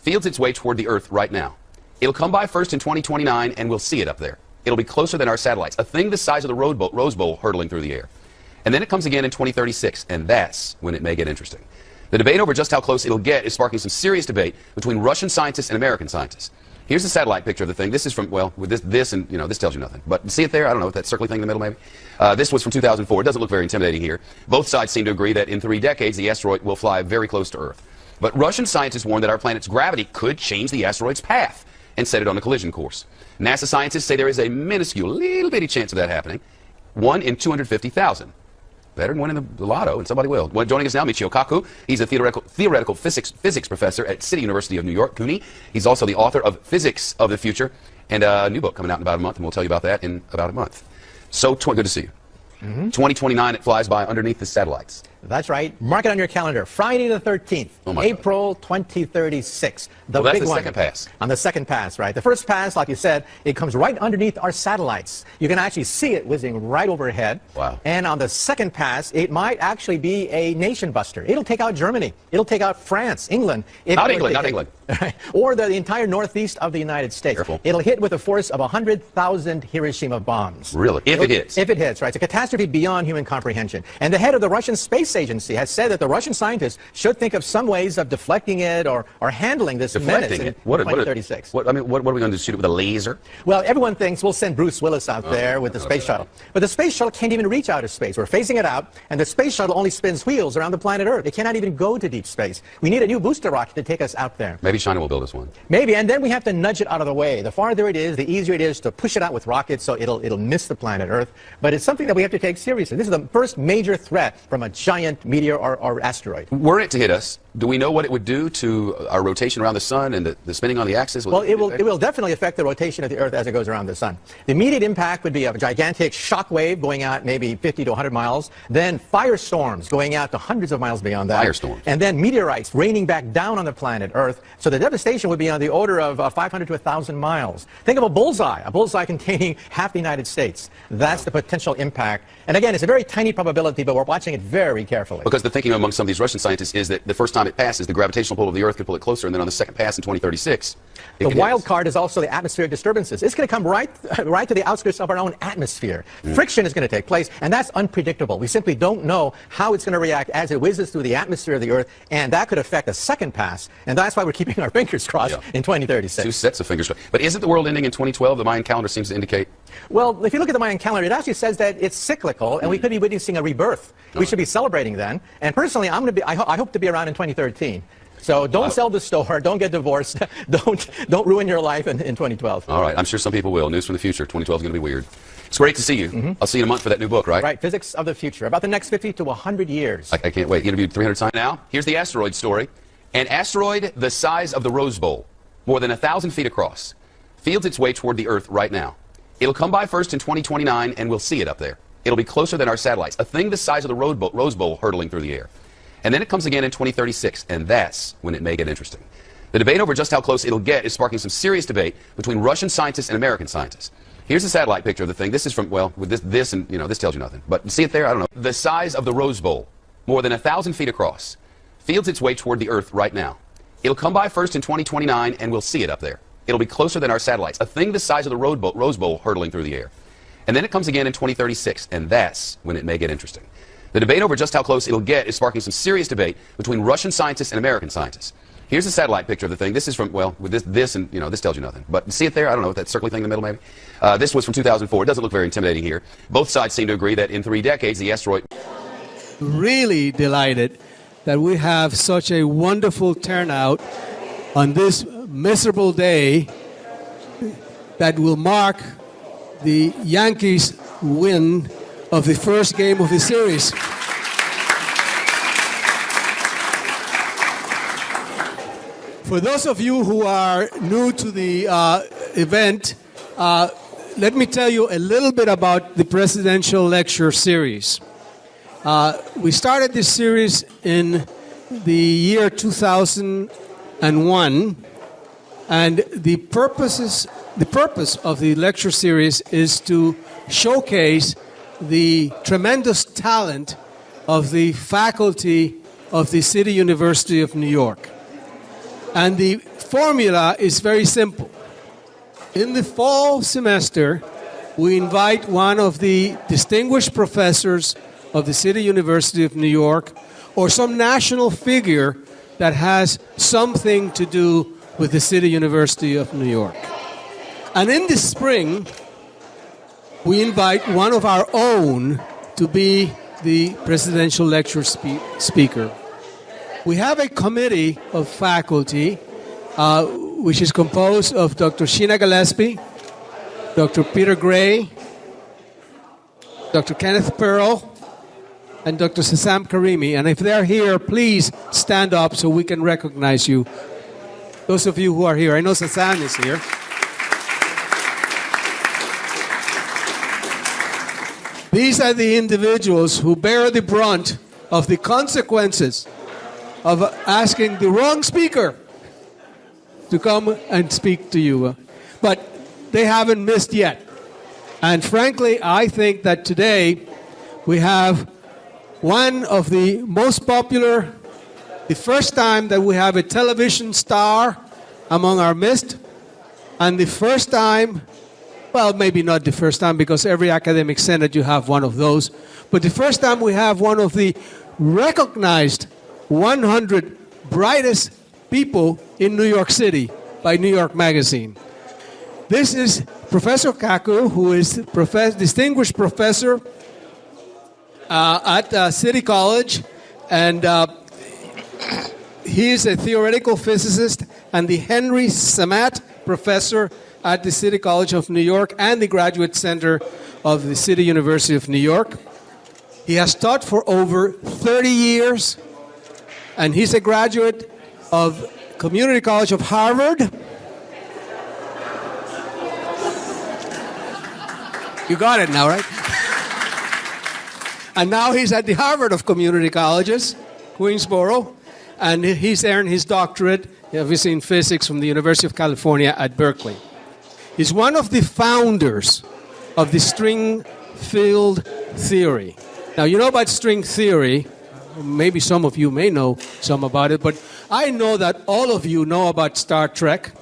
fields its way toward the Earth right now. It'll come by first in 2029, and we'll see it up there. It'll be closer than our satellites, a thing the size of the Rose Bowl hurtling through the air. And then it comes again in 2036, and that's when it may get interesting. The debate over just how close it'll get is sparking some serious debate between Russian scientists and American scientists. Here's a satellite picture of the thing. This is from, well, with this and, this tells you nothing. But see it there? I don't know, that circly thing in the middle maybe? This was from 2004. It doesn't look very intimidating here. Both sides seem to agree that in 3 decades, the asteroid will fly very close to Earth. But Russian scientists warn that our planet's gravity could change the asteroid's path and set it on a collision course. NASA scientists say there is a minuscule, little bitty chance of that happening. 1 in 250,000. Better than winning the lotto, and somebody will. Joining us now, Michio Kaku. He's a theoretical physics professor at City University of New York, CUNY. He's also the author of Physics of the Future, and a new book coming out in about a month, and we'll tell you about that in about a month. So, good to see you. 2029, it flies by underneath the satellites. That's right. Mark it on your calendar. Friday the 13th, April 2036. The that's big the one. second pass. On the second pass, right. The first pass, like you said, it comes right underneath our satellites. You can actually see it whizzing right overhead. Wow. And on the second pass, it might actually be a nation buster. It'll take out Germany. It'll take out France, England. Not England. Or the entire northeast of the United States. Careful. It'll hit with a force of 100,000 Hiroshima bombs. Really? If it hits. If it hits, right. It's a catastrophe beyond human comprehension. And the head of the Russian Space Agency has said that the Russian scientists should think of some ways of deflecting it or handling this menace in 2036. What are we going to do? Shoot it with a laser? Well, everyone thinks we'll send Bruce Willis out there with the space shuttle. But the space shuttle can't even reach outer space. We're phasing it out, and the space shuttle only spins wheels around the planet Earth. It cannot even go to deep space. We need a new booster rocket to take us out there. Maybe China will build us one. Maybe, and then we have to nudge it out of the way. The farther it is, the easier it is to push it out with rockets so it'll miss the planet Earth. But it's something that we have to take seriously. This is the first major threat from a giant meteor or asteroid. Were it to hit us, do we know what it would do to our rotation around the sun and the spinning on the axis? Well, it will definitely affect the rotation of the Earth as it goes around the sun. The immediate impact would be a gigantic shock wave going out maybe 50 to 100 miles, then firestorms going out to hundreds of miles beyond that. Firestorms. And then meteorites raining back down on the planet Earth. So the devastation would be on the order of 500 to 1,000 miles. Think of a bullseye containing half the United States. That's the potential impact. And again, it's a very tiny probability, but we're watching it very carefully. Because the thinking among some of these Russian scientists is that the first time it passes, the gravitational pull of the Earth could pull it closer, and then on the second pass in 2036, the wild card is also the atmospheric disturbances. It's going to come right to the outskirts of our own atmosphere. Friction is going to take place, and that's unpredictable. We simply don't know how it's going to react as it whizzes through the atmosphere of the Earth, and that could affect a second pass. And that's why we're keeping our fingers crossed in 2036. 2 sets of fingers crossed. But isn't the world ending in 2012? The Mayan calendar seems to indicate. Well, if you look at the Mayan calendar, it actually says that it's cyclical, and we could be witnessing a rebirth. We should be celebrating then. And personally, I hope to be around in 2013. So don't sell the store, don't get divorced, don't ruin your life in 2012. All right, I'm sure some people will. News from the future. 2012 is going to be weird. It's great to see you. I'll see you in a month for that new book, right? Right, Physics of the Future, about the next 50 to 100 years. I can't wait. Interviewed 300 times. Now, here's the asteroid story. An asteroid the size of the Rose Bowl, more than 1,000 feet across, fields its way toward the Earth right now. It'll come by first in 2029, and we'll see it up there. It'll be closer than our satellites, a thing the size of the Rose Bowl hurtling through the air. And then it comes again in 2036, and that's when it may get interesting. The debate over just how close it'll get is sparking some serious debate between Russian scientists and American scientists. Here's a satellite picture of the thing. This is from, with this and, this tells you nothing. But see it there? I don't know. The size of the Rose Bowl, more than 1,000 feet across, fields its way toward the Earth right now. It'll come by first in 2029, and we'll see it up there. It'll be closer than our satellites, a thing the size of the Rose Bowl hurtling through the air. And then it comes again in 2036, and that's when it may get interesting. The debate over just how close it'll get is sparking some serious debate between Russian scientists and American scientists. Here's a satellite picture of the thing. This is from, with this and, this tells you nothing. But see it there? I don't know, that circly thing in the middle maybe? This was from 2004. It doesn't look very intimidating here. Both sides seem to agree that in 3 decades, the asteroid... Really delighted that we have such a wonderful turnout on this miserable day that will mark the Yankees' win of the first game of the series. For those of you who are new to the event, let me tell you a little bit about the presidential lecture series. We started this series in the year 2001, and the purpose of the lecture series is to showcase the tremendous talent of the faculty of the City University of New York. And the formula is very simple. In the fall semester, we invite one of the distinguished professors of the City University of New York or some national figure that has something to do with the City University of New York. And in the spring, we invite one of our own to be the presidential lecture speaker. We have a committee of faculty which is composed of Dr. Sheena Gillespie, Dr. Peter Gray, Dr. Kenneth Pearl, and Dr. Sassam Karimi. And if they're here, please stand up so we can recognize you. Those of you who are here. I know Sassam is here. These are the individuals who bear the brunt of the consequences of asking the wrong speaker to come and speak to you. But they haven't missed yet. And frankly, I think that today we have one of the most popular, the first time that we have a television star among our midst, and the first time, well, maybe not the first time, because every academic senate you have one of those, but the first time we have one of the recognized 100 brightest people in New York City by New York Magazine. This is Professor Kaku, who is distinguished professor at City College, and he is a theoretical physicist and the Henry Samat Professor at the City College of New York and the Graduate Center of the City University of New York. He has taught for over 30 years, and he's a graduate of Community College of Harvard. You got it now, right? And now he's at the Harvard of Community Colleges, Queensboro, and he's earned his doctorate, obviously in physics, from the University of California at Berkeley. He's one of the founders of the string field theory. Now, you know about string theory. Maybe some of you may know some about it, but I know that all of you know about Star Trek,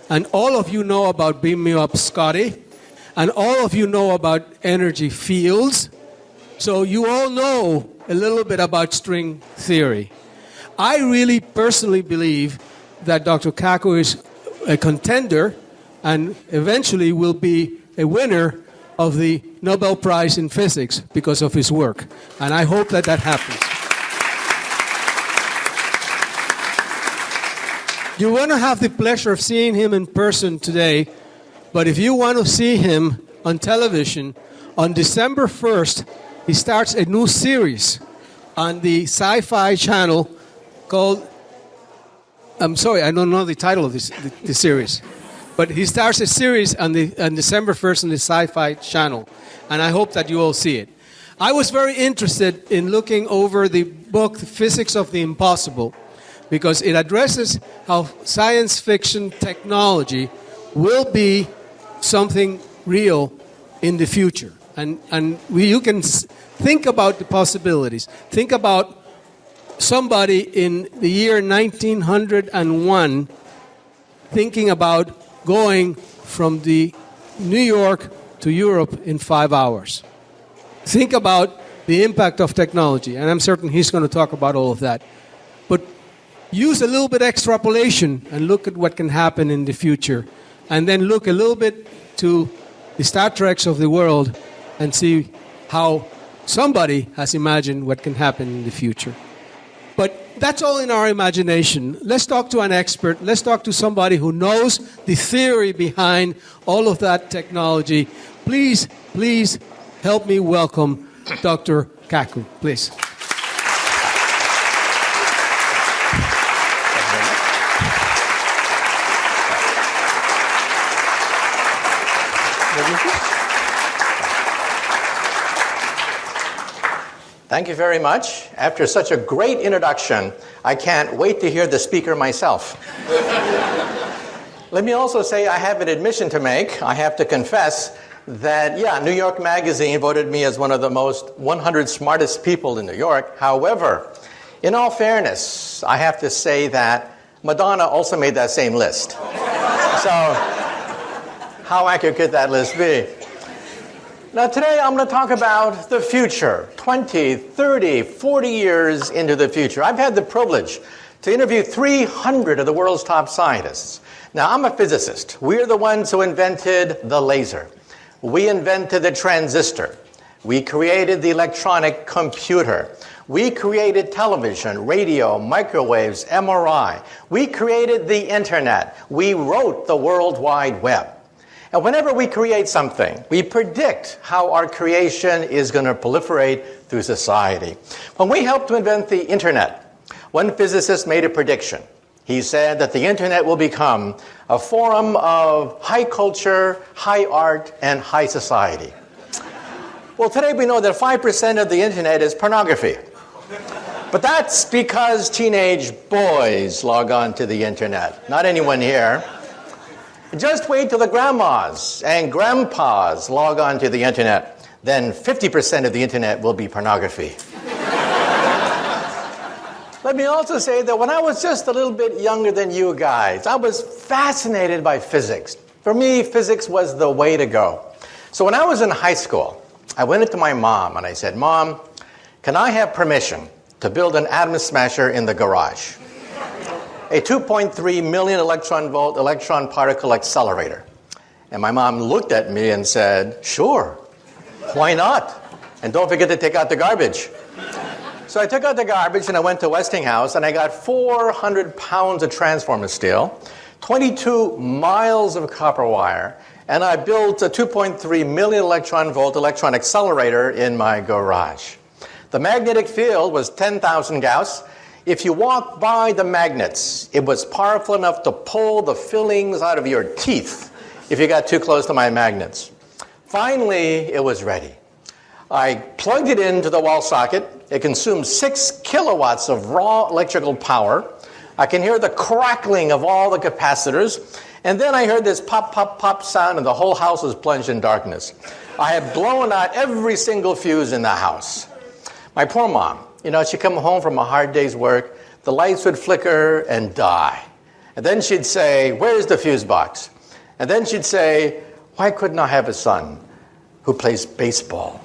and all of you know about Beam Me Up, Scotty, and all of you know about energy fields. So you all know a little bit about string theory. I really personally believe that Dr. Kaku is a contender and eventually will be a winner of the Nobel Prize in Physics because of his work. And I hope that that happens. You want to have the pleasure of seeing him in person today, but if you want to see him on television, on December 1st, he starts a new series on the Sci-Fi channel called, I'm sorry, I don't know the title of the series, but he starts a series on December 1st on the Sci-Fi channel, and I hope that you all see it. I was very interested in looking over the book, The Physics of the Impossible, because it addresses how science fiction technology will be something real in the future. And you can think about the possibilities. Think about somebody in the year 1901 thinking about going from the New York to Europe in 5 hours. Think about the impact of technology, and I'm certain he's going to talk about all of that. But use a little bit extrapolation and look at what can happen in the future, and then look a little bit to the Star Treks of the world and see how somebody has imagined what can happen in the future. But that's all in our imagination. Let's talk to an expert. Let's talk to somebody who knows the theory behind all of that technology. Please, please help me welcome Dr. Kaku, please. Thank you very much. After such a great introduction, I can't wait to hear the speaker myself. Let me also say I have an admission to make. I have to confess that, New York Magazine voted me as one of the most 100 smartest people in New York. However, in all fairness, I have to say that Madonna also made that same list. So, how accurate could that list be? Now today I'm going to talk about the future, 20, 30, 40 years into the future. I've had the privilege to interview 300 of the world's top scientists. Now I'm a physicist. We're the ones who invented the laser. We invented the transistor. We created the electronic computer. We created television, radio, microwaves, MRI. We created the internet. We wrote the World Wide Web. And whenever we create something, we predict how our creation is going to proliferate through society. When we helped to invent the internet, one physicist made a prediction. He said that the internet will become a forum of high culture, high art, and high society. Well, today we know that 5% of the internet is pornography. But that's because teenage boys log on to the internet, not anyone here. Just wait till the grandmas and grandpas log on to the internet. Then 50% of the internet will be pornography. Let me also say that when I was just a little bit younger than you guys, I was fascinated by physics. For me, physics was the way to go. So when I was in high school, I went into my mom and I said, "Mom, can I have permission to build an atom smasher in the garage? A 2.3 million electron volt electron particle accelerator." And my mom looked at me and said, "Sure, why not? And don't forget to take out the garbage." So I took out the garbage and I went to Westinghouse and I got 400 pounds of transformer steel, 22 miles of copper wire, and I built a 2.3 million electron volt electron accelerator in my garage. The magnetic field was 10,000 Gauss. If you walked by the magnets, it was powerful enough to pull the fillings out of your teeth if you got too close to my magnets. Finally, it was ready. I plugged it into the wall socket. It consumed 6 kilowatts of raw electrical power. I can hear the crackling of all the capacitors. And then I heard this pop, pop, pop sound, and the whole house was plunged in darkness. I had blown out every single fuse in the house. My poor mom, she'd come home from a hard day's work, the lights would flicker and die. And then she'd say, "Where's the fuse box?" And then she'd say, "Why couldn't I have a son who plays baseball?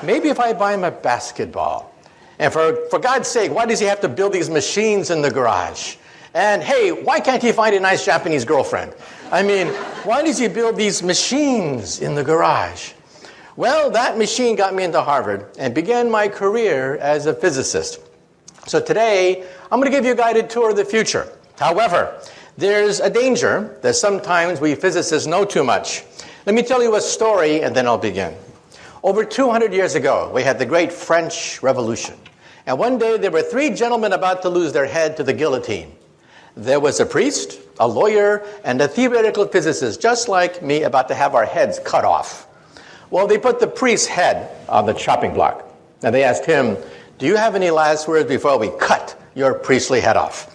Maybe if I buy him a basketball. And for God's sake, why does he have to build these machines in the garage? And hey, why can't he find a nice Japanese girlfriend? I mean, why does he build these machines in the garage?" Well, that machine got me into Harvard and began my career as a physicist. So today, I'm going to give you a guided tour of the future. However, there's a danger that sometimes we physicists know too much. Let me tell you a story and then I'll begin. Over 200 years ago, we had the great French Revolution. And one day there were 3 gentlemen about to lose their head to the guillotine. There was a priest, a lawyer, and a theoretical physicist, just like me, about to have our heads cut off. Well, they put the priest's head on the chopping block. And they asked him, "Do you have any last words before we cut your priestly head off?"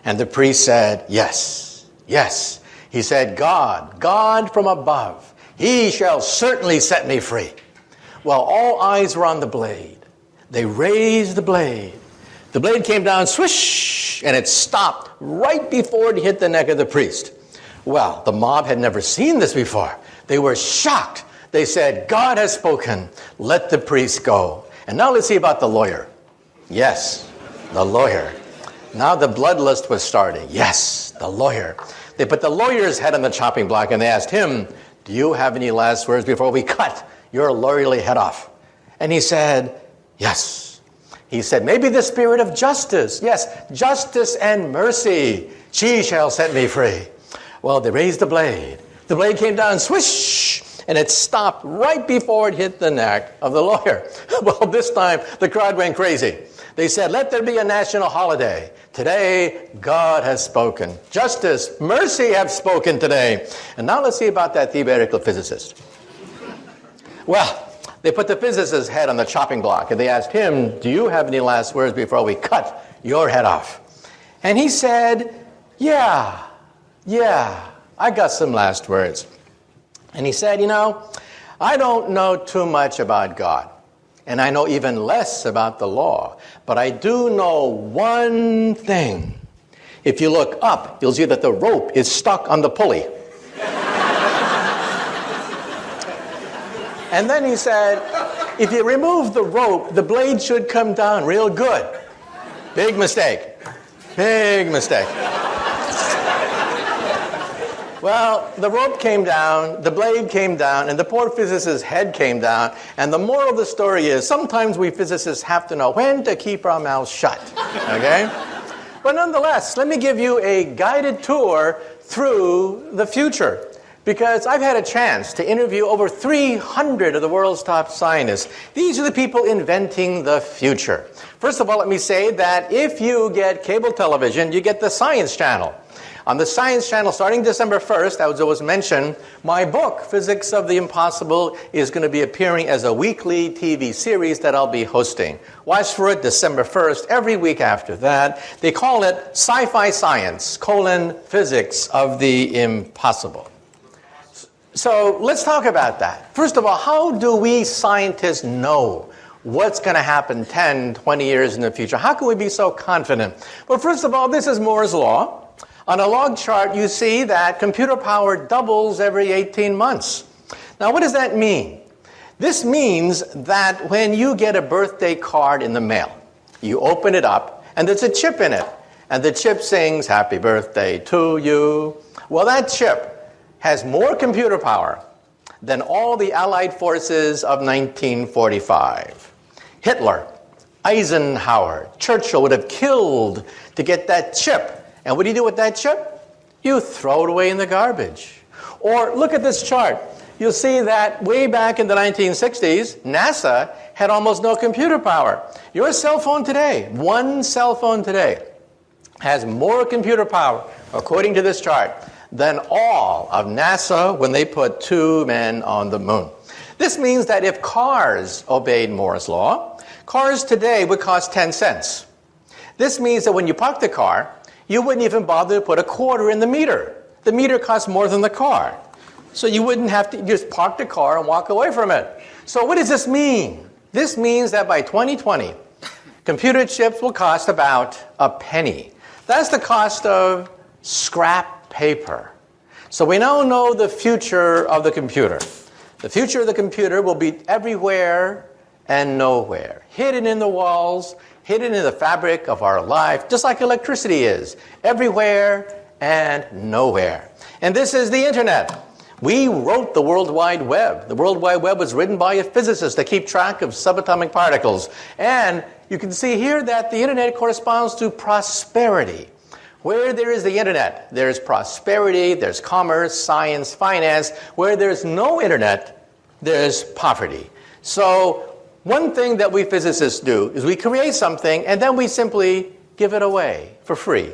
And the priest said, "Yes, yes." He said, God from above, he shall certainly set me free." Well, all eyes were on the blade. They raised the blade. The blade came down, swish, and it stopped right before it hit the neck of the priest. Well, the mob had never seen this before. They were shocked. They said, "God has spoken. Let the priest go." And now let's see about the lawyer. Yes, the lawyer. Now the bloodlust was starting. Yes, the lawyer. They put the lawyer's head on the chopping block and they asked him, "Do you have any last words before we cut your lawyerly head off?" And he said, "Yes." He said, "Maybe the spirit of justice. Yes, justice and mercy. She shall set me free." Well, they raised the blade. The blade came down, swish, and it stopped right before it hit the neck of the lawyer. Well, this time the crowd went crazy. They said, "Let there be a national holiday. Today, God has spoken. Justice, mercy have spoken today." And now let's see about that theoretical physicist. Well, they put the physicist's head on the chopping block and they asked him, "Do you have any last words before we cut your head off?" And he said, Yeah, I got some last words. And he said, "I don't know too much about God. And I know even less about the law. But I do know one thing. If you look up, you'll see that the rope is stuck on the pulley. And then he said, if you remove the rope, the blade should come down real good. Big mistake. Big mistake. Well, the rope came down, the blade came down, and the poor physicist's head came down. And the moral of the story is, sometimes we physicists have to know when to keep our mouths shut. Okay? But nonetheless, let me give you a guided tour through the future. Because I've had a chance to interview over 300 of the world's top scientists. These are the people inventing the future. First of all, let me say that if you get cable television, you get the Science Channel. On the Science Channel, starting December 1st, as was mentioned, my book, Physics of the Impossible, is going to be appearing as a weekly TV series that I'll be hosting. Watch for it December 1st, every week after that. They call it Sci-Fi Science, Physics of the Impossible. So let's talk about that. First of all, how do we scientists know what's going to happen 10, 20 years in the future? How can we be so confident? Well, first of all, this is Moore's Law. On a log chart, you see that computer power doubles every 18 months. Now, what does that mean? This means that when you get a birthday card in the mail, you open it up, and there's a chip in it. And the chip sings, "Happy birthday to you." Well, that chip has more computer power than all the Allied forces of 1945. Hitler, Eisenhower, Churchill would have killed to get that chip. And what do you do with that chip? You throw it away in the garbage. Or look at this chart. You'll see that way back in the 1960s, NASA had almost no computer power. Your cell phone today, one cell phone today, has more computer power, according to this chart, than all of NASA when they put 2 men on the moon. This means that if cars obeyed Moore's Law, cars today would cost 10 cents. This means that when you park the car, you wouldn't even bother to put a quarter in the meter. The meter costs more than the car. So you wouldn't have to just park the car and walk away from it. So what does this mean? This means that by 2020, computer chips will cost about a penny. That's the cost of scrap paper. So we now know the future of the computer. The future of the computer will be everywhere and nowhere. Hidden in the walls, hidden in the fabric of our life, just like electricity is. Everywhere and nowhere. And this is the internet. We wrote the World Wide Web. The World Wide Web was written by a physicist to keep track of subatomic particles. And you can see here that the internet corresponds to prosperity. Where there is the internet, there's prosperity, there's commerce, science, finance. Where there's no internet, there's poverty. So one thing that we physicists do is we create something and then we simply give it away for free.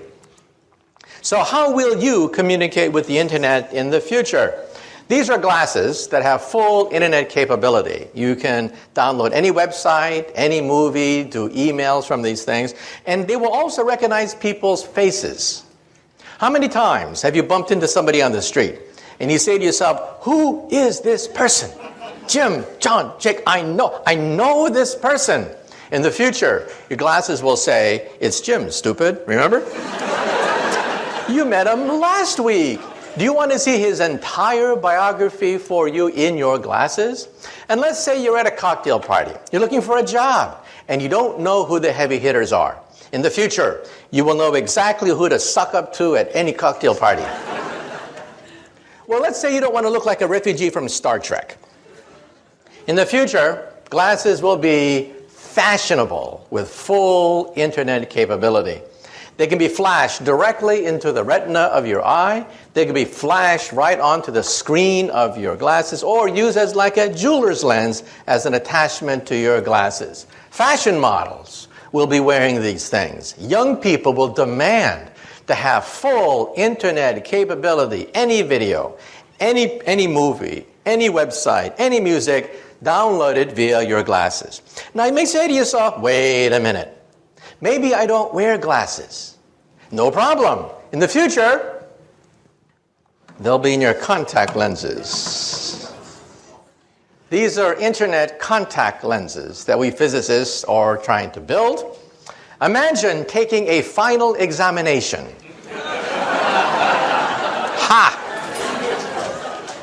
So how will you communicate with the internet in the future? These are glasses that have full internet capability. You can download any website, any movie, do emails from these things, and they will also recognize people's faces. How many times have you bumped into somebody on the street and you say to yourself, "Who is this person?" Jim, John, Jake, I know this person. In the future, your glasses will say, "It's Jim, stupid." Remember? You met him last week. Do you want to see his entire biography for you in your glasses? And let's say you're at a cocktail party. You're looking for a job, and you don't know who the heavy hitters are. In the future, you will know exactly who to suck up to at any cocktail party. Well, let's say you don't want to look like a refugee from Star Trek. In the future, glasses will be fashionable with full internet capability. They can be flashed directly into the retina of your eye. They can be flashed right onto the screen of your glasses or used as like a jeweler's lens as an attachment to your glasses. Fashion models will be wearing these things. Young people will demand to have full internet capability, any video, any movie, any website, any music, downloaded via your glasses. Now you may say to yourself, wait a minute. Maybe I don't wear glasses. No problem. In the future, they'll be in your contact lenses. These are internet contact lenses that we physicists are trying to build. Imagine taking a final examination Ha!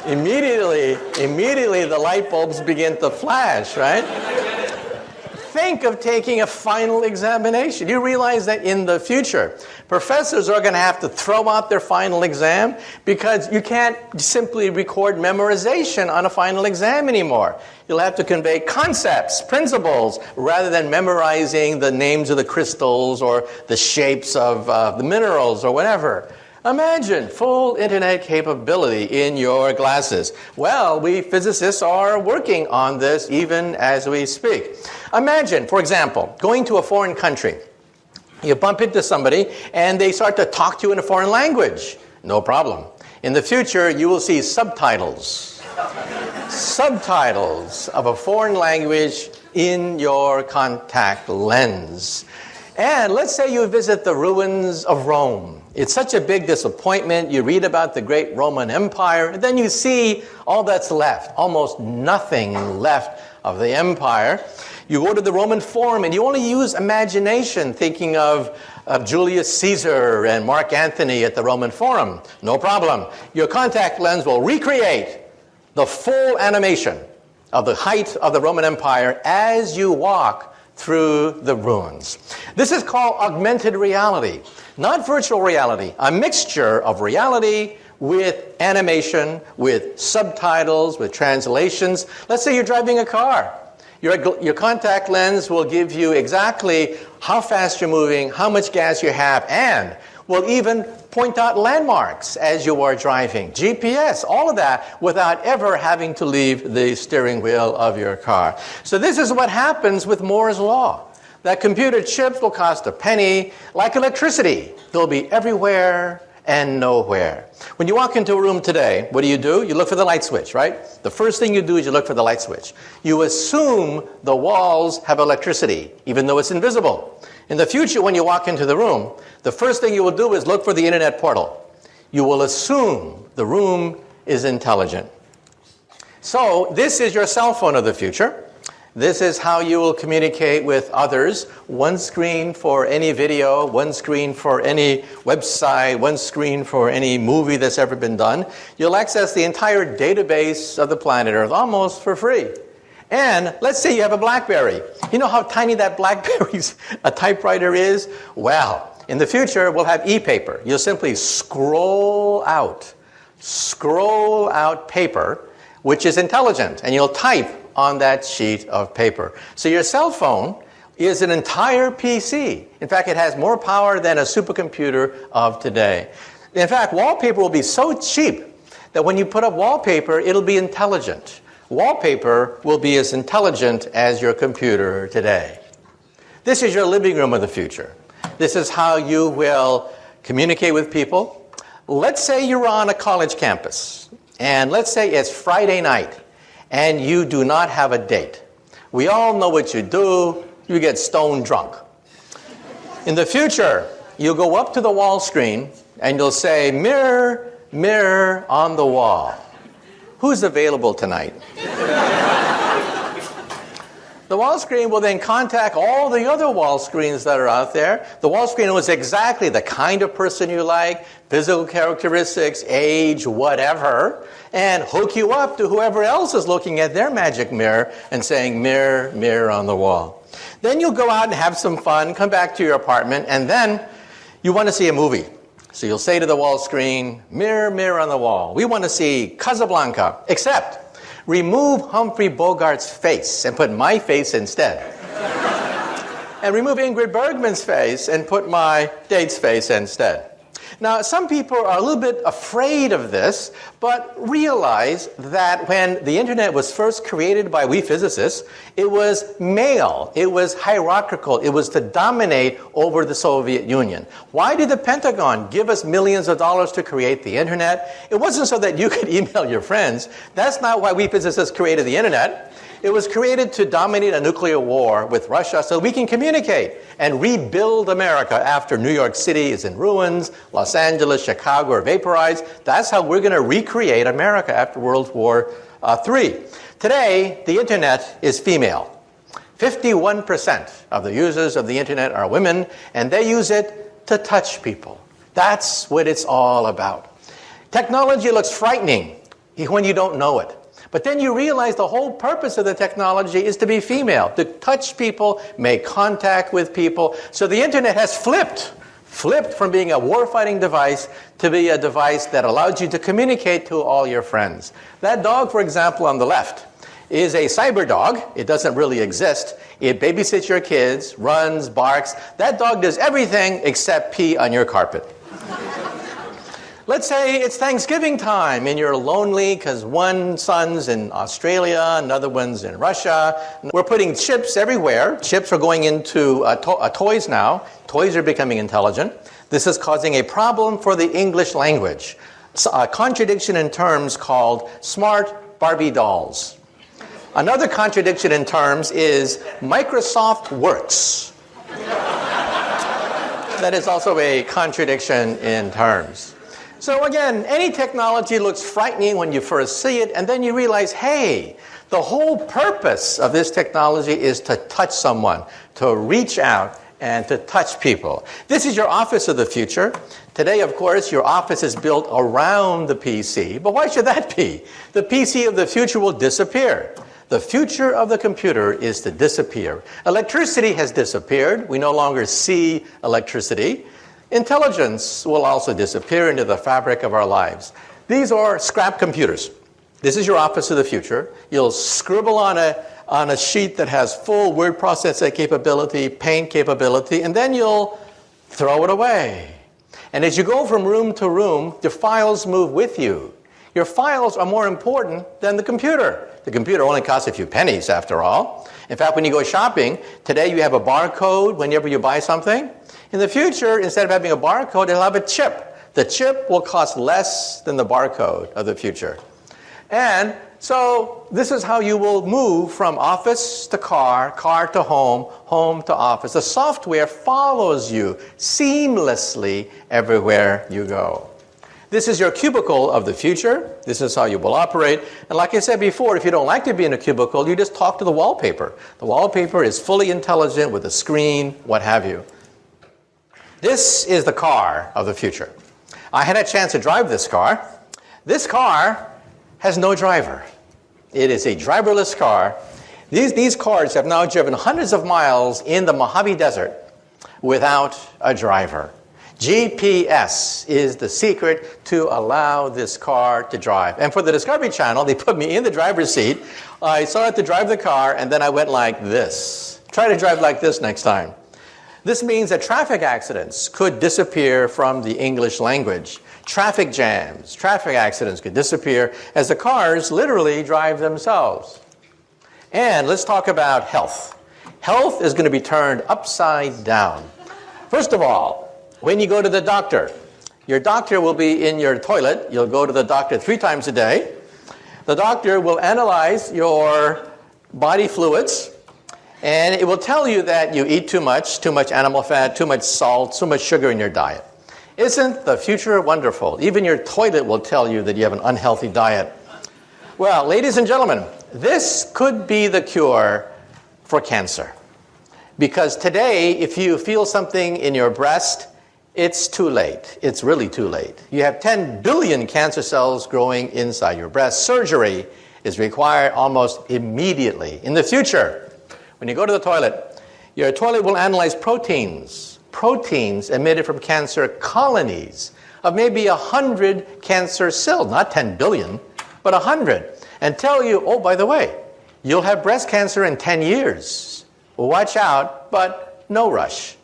Immediately the light bulbs begin to flash, right? Think of taking a final examination. You realize that in the future, professors are going to have to throw out their final exam because you can't simply record memorization on a final exam anymore. You'll have to convey concepts, principles, rather than memorizing the names of the crystals or the shapes of the minerals or whatever. Imagine full internet capability in your glasses. Well, we physicists are working on this even as we speak. Imagine, for example, going to a foreign country. You bump into somebody and they start to talk to you in a foreign language. No problem. In the future, you will see subtitles. Subtitles of a foreign language in your contact lens. And let's say you visit the ruins of Rome. It's such a big disappointment. You read about the great Roman Empire, and then you see all that's left, almost nothing left of the empire. You go to the Roman Forum, and you only use imagination, thinking of Julius Caesar and Mark Antony at the Roman Forum. No problem. Your contact lens will recreate the full animation of the height of the Roman Empire as you walk through the ruins. This is called augmented reality, not virtual reality, a mixture of reality with animation, with subtitles, with translations. Let's say you're driving a car. Your contact lens will give you exactly how fast you're moving, how much gas you have, and will even point out landmarks as you are driving. GPS, all of that without ever having to leave the steering wheel of your car. So this is what happens with Moore's Law. That computer chips will cost a penny, like electricity. They'll be everywhere and nowhere. When you walk into a room today, what do? You look for the light switch, right? The first thing you do is you look for the light switch. You assume the walls have electricity, even though it's invisible. In the future, when you walk into the room, the first thing you will do is look for the internet portal. You will assume the room is intelligent. So this is your cell phone of the future. This is how you will communicate with others. One screen for any video, one screen for any website, one screen for any movie that's ever been done. You'll access the entire database of the planet Earth almost for free. And let's say you have a BlackBerry. You know how tiny that BlackBerry's a typewriter is? Well, in the future, we'll have e-paper. You'll simply scroll out paper, which is intelligent, and you'll type on that sheet of paper. So your cell phone is an entire PC. In fact, it has more power than a supercomputer of today. In fact, wallpaper will be so cheap that when you put up wallpaper, it'll be intelligent. Wallpaper will be as intelligent as your computer today. This is your living room of the future. This is how you will communicate with people. Let's say you're on a college campus, and let's say it's Friday night, and you do not have a date. We all know what you do. You get stone drunk. In the future, you'll go up to the wall screen, and you'll say, "Mirror, mirror on the wall, who's available tonight?" The wall screen will then contact all the other wall screens that are out there. The wall screen knows exactly the kind of person you like, physical characteristics, age, whatever, and hook you up to whoever else is looking at their magic mirror and saying, "Mirror, mirror on the wall." Then you'll go out and have some fun, come back to your apartment, and then you want to see a movie. So you'll say to the wall screen, "Mirror, mirror on the wall, we want to see Casablanca, except remove Humphrey Bogart's face and put my face instead. And remove Ingrid Bergman's face and put my date's face instead." Now, some people are a little bit afraid of this, but realize that when the internet was first created by we physicists, it was male, it was hierarchical, it was to dominate over the Soviet Union. Why did the Pentagon give us millions of dollars to create the internet? It wasn't so that you could email your friends. That's not why we physicists created the internet. It was created to dominate a nuclear war with Russia so we can communicate and rebuild America after New York City is in ruins, Los Angeles, Chicago are vaporized. That's how we're going to recreate America after World War III. Today, the internet is female. 51% of the users of the internet are women, and they use it to touch people. That's what it's all about. Technology looks frightening when you don't know it. But then you realize the whole purpose of the technology is to be female, to touch people, make contact with people. So the internet has flipped from being a war-fighting device to be a device that allows you to communicate to all your friends. That dog, for example, on the left, is a cyber dog. It doesn't really exist. It babysits your kids, runs, barks. That dog does everything except pee on your carpet. Let's say it's Thanksgiving time and you're lonely because one son's in Australia, another one's in Russia. We're putting chips everywhere. Chips are going into toys now. Toys are becoming intelligent. This is causing a problem for the English language. A contradiction in terms called smart Barbie dolls. Another contradiction in terms is Microsoft Works. That is also a contradiction in terms. So again, any technology looks frightening when you first see it, and then you realize, hey, the whole purpose of this technology is to touch someone, to reach out and to touch people. This is your office of the future. Today, of course, your office is built around the PC, but why should that be? The PC of the future will disappear. The future of the computer is to disappear. Electricity has disappeared. We no longer see electricity. Intelligence will also disappear into the fabric of our lives. These are scrap computers. This is your office of the future. You'll scribble on a sheet that has full word processing capability, paint capability, and then you'll throw it away. And as you go from room to room, the files move with you. Your files are more important than the computer. The computer only costs a few pennies, after all. In fact, when you go shopping, today you have a barcode whenever you buy something. In the future, instead of having a barcode, it'll have a chip. The chip will cost less than the barcode of the future. And so this is how you will move from office to car, car to home, home to office. The software follows you seamlessly everywhere you go. This is your cubicle of the future. This is how you will operate. And like I said before, if you don't like to be in a cubicle, you just talk to the wallpaper. The wallpaper is fully intelligent with a screen, what have you. This is the car of the future. I had a chance to drive this car. This car has no driver. It is a driverless car. These cars have now driven hundreds of miles in the Mojave Desert without a driver. GPS is the secret to allow this car to drive. And for the Discovery Channel, they put me in the driver's seat. I started to drive the car, and then I went like this. Try to drive like this next time. This means that traffic accidents could disappear from the English language. Traffic jams, traffic accidents could disappear as the cars literally drive themselves. And let's talk about health. Health is going to be turned upside down. First of all, when you go to the doctor, your doctor will be in your toilet. You'll go to the doctor 3 times a day. The doctor will analyze your body fluids, and it will tell you that you eat too much animal fat, too much salt, too much sugar in your diet. Isn't the future wonderful? Even your toilet will tell you that you have an unhealthy diet. Well, ladies and gentlemen, this could be the cure for cancer. Because today, if you feel something in your breast, it's too late. It's really too late. You have 10 billion cancer cells growing inside your breast. Surgery is required almost immediately. In the future, when you go to the toilet, your toilet will analyze proteins emitted from cancer colonies of maybe 100 cancer cells, not 10 billion, but 100, and tell you, oh, by the way, you'll have breast cancer in 10 years. Watch out, but no rush.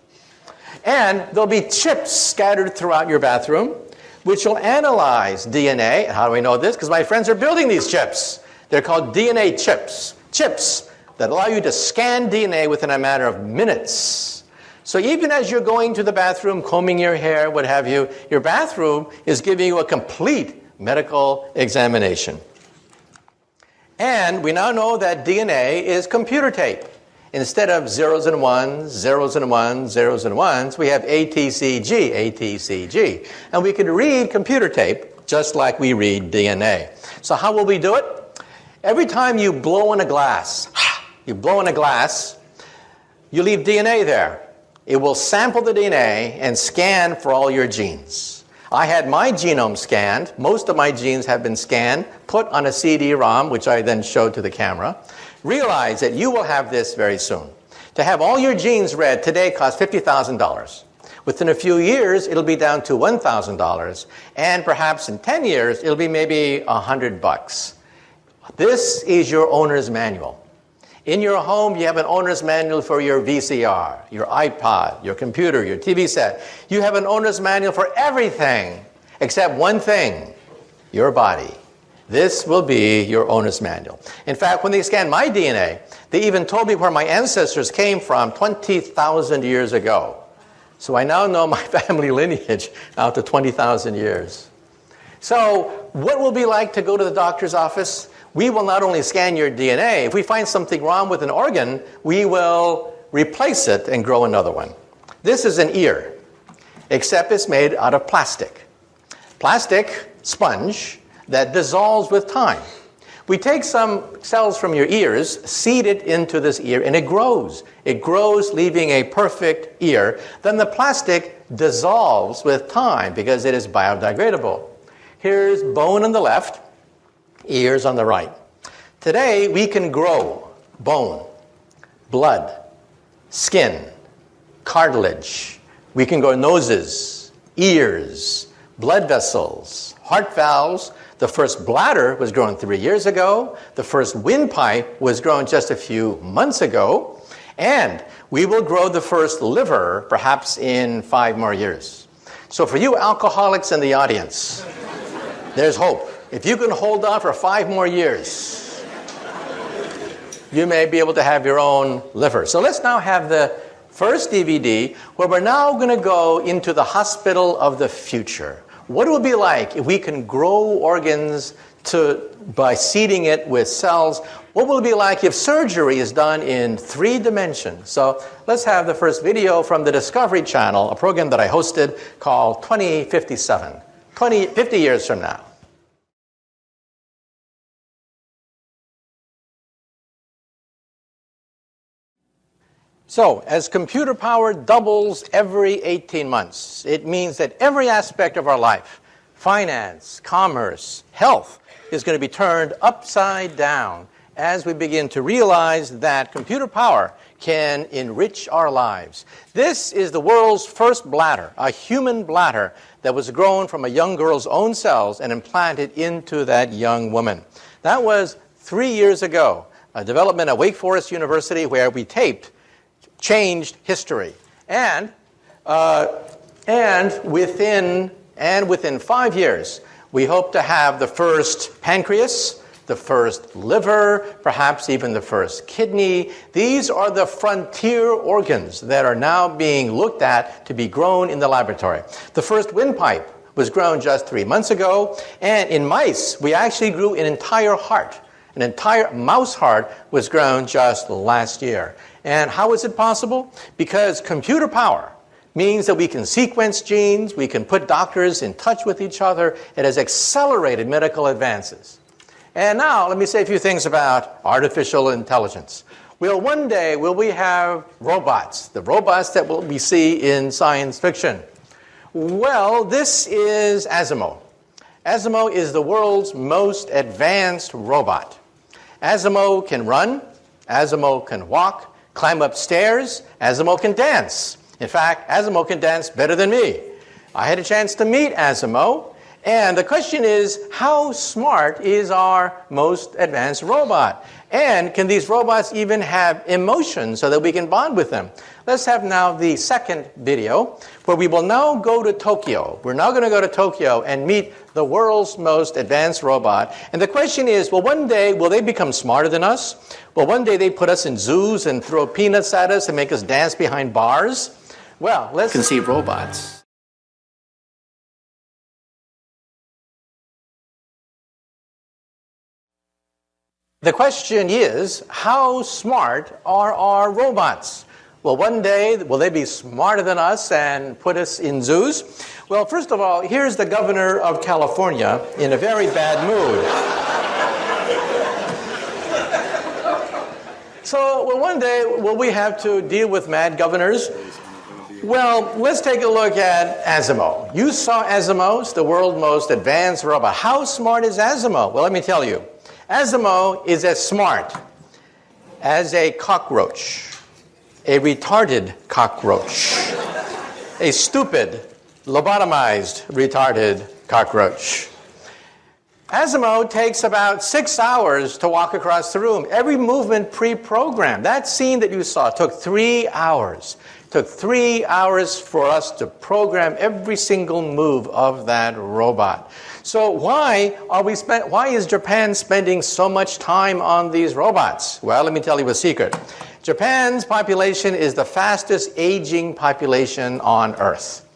And there'll be chips scattered throughout your bathroom, which will analyze DNA. How do we know this? Because my friends are building these chips. They're called DNA chips. Chips that allow you to scan DNA within a matter of minutes. So even as you're going to the bathroom, combing your hair, what have you, your bathroom is giving you a complete medical examination. And we now know that DNA is computer tape. Instead of zeros and ones, zeros and ones, zeros and ones, we have ATCG, ATCG. And we can read computer tape just like we read DNA. So how will we do it? Every time you blow in a glass, you leave DNA there. It will sample the DNA and scan for all your genes. I had my genome scanned. Most of my genes have been scanned, put on a CD-ROM, which I then showed to the camera. Realize that you will have this very soon. To have all your genes read today costs $50,000. Within a few years, it'll be down to $1,000. And perhaps in 10 years, it'll be maybe $100. This is your owner's manual. In your home, you have an owner's manual for your VCR, your iPod, your computer, your TV set. You have an owner's manual for everything except one thing, your body. This will be your owner's manual. In fact, when they scanned my DNA, they even told me where my ancestors came from 20,000 years ago. So I now know my family lineage out to 20,000 years. So what will it be like to go to the doctor's office? We will not only scan your DNA. If we find something wrong with an organ, we will replace it and grow another one. This is an ear, except it's made out of plastic. Plastic sponge that dissolves with time. We take some cells from your ears, seed it into this ear, and it grows. It grows, leaving a perfect ear. Then the plastic dissolves with time because it is biodegradable. Here's bone on the left, ears on the right. Today, we can grow bone, blood, skin, cartilage. We can grow noses, ears, blood vessels, heart valves. The first bladder was grown 3 years ago. The first windpipe was grown just a few months ago. And we will grow the first liver perhaps in 5 more years. So for you alcoholics in the audience, there's hope. If you can hold on for 5 more years, you may be able to have your own liver. So let's now have the first DVD where we're now going to go into the hospital of the future. What it will be like if we can grow organs by seeding it with cells. What will it be like if surgery is done in 3 dimensions? So let's have the first video from the Discovery Channel, a program that I hosted called 2057, 50 years from now. So, as computer power doubles every 18 months, it means that every aspect of our life, finance, commerce, health, is going to be turned upside down as we begin to realize that computer power can enrich our lives. This is the world's first bladder, a human bladder that was grown from a young girl's own cells and implanted into that young woman. That was 3 years ago, a development at Wake Forest University where we taped changed history. And within 5 years, we hope to have the first pancreas, the first liver, perhaps even the first kidney. These are the frontier organs that are now being looked at to be grown in the laboratory. The first windpipe was grown just 3 months ago, and in mice, we actually grew an entire heart. An entire mouse heart was grown just last year. And how is it possible? Because computer power means that we can sequence genes, we can put doctors in touch with each other. It has accelerated medical advances. And now, let me say a few things about artificial intelligence. Well, one day, will we have robots, the robots that we see in science fiction? Well, this is Asimo. Asimo is the world's most advanced robot. Asimo can run, Asimo can walk, climb up stairs, Asimo can dance. In fact, Asimo can dance better than me. I had a chance to meet Asimo, and the question is, how smart is our most advanced robot? And can these robots even have emotions so that we can bond with them? Let's have now the second video, where we will now go to Tokyo. We're now going to go to Tokyo and meet the world's most advanced robot. And the question is, well, one day, will they become smarter than us? Well, one day they put us in zoos and throw peanuts at us and make us dance behind bars? Well, let's conceive robots. The question is, how smart are our robots? Well, one day, will they be smarter than us and put us in zoos? Well, first of all, here's the governor of California in a very bad mood. So, well, one day, will we have to deal with mad governors? Well, let's take a look at Asimo. You saw Asimo, the world's most advanced robot. How smart is Asimo? Well, let me tell you. Asimo is as smart as a cockroach, a retarded cockroach, a stupid, lobotomized, retarded cockroach. Asimo takes about 6 hours to walk across the room. Every movement pre-programmed. That scene that you saw took 3 hours. It took 3 hours for us to program every single move of that robot. So why is Japan spending so much time on these robots? Well, let me tell you a secret. Japan's population is the fastest aging population on Earth.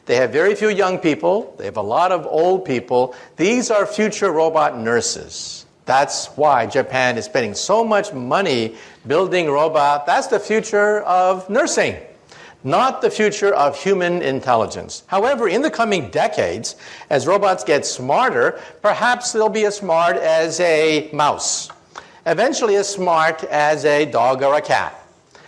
They have very few young people. They have a lot of old people. These are future robot nurses. That's why Japan is spending so much money building robots. That's the future of nursing, not the future of human intelligence. However, in the coming decades, as robots get smarter, perhaps they'll be as smart as a mouse, eventually as smart as a dog or a cat.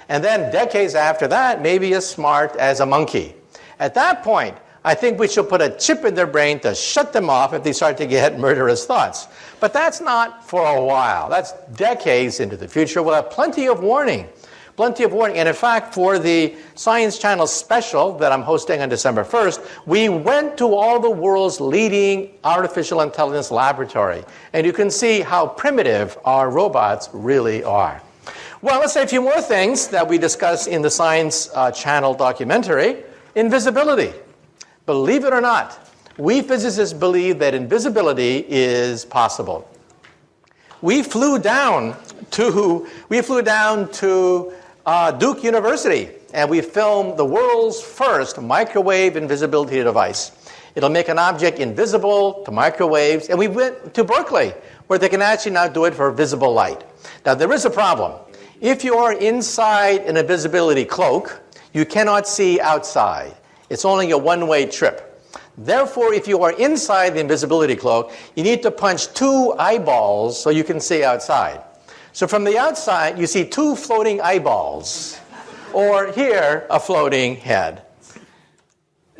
And then decades after that, maybe as smart as a monkey. At that point, I think we should put a chip in their brain to shut them off if they start to get murderous thoughts. But that's not for a while. That's decades into the future. We'll have plenty of warning. Plenty of warning. And in fact, for the Science Channel special that I'm hosting on December 1st, we went to all the world's leading artificial intelligence laboratory. And you can see how primitive our robots really are. Well, let's say a few more things that we discussed in the Science Channel documentary. Invisibility. Believe it or not, we physicists believe that invisibility is possible. We flew down to Duke University, and we filmed the world's first microwave invisibility device. It'll make an object invisible to microwaves, and we went to Berkeley, where they can actually now do it for visible light. Now, there is a problem. If you are inside an invisibility cloak, you cannot see outside. It's only a one-way trip. Therefore, if you are inside the invisibility cloak, you need to punch 2 eyeballs so you can see outside. So from the outside, you see 2 floating eyeballs, or here, a floating head.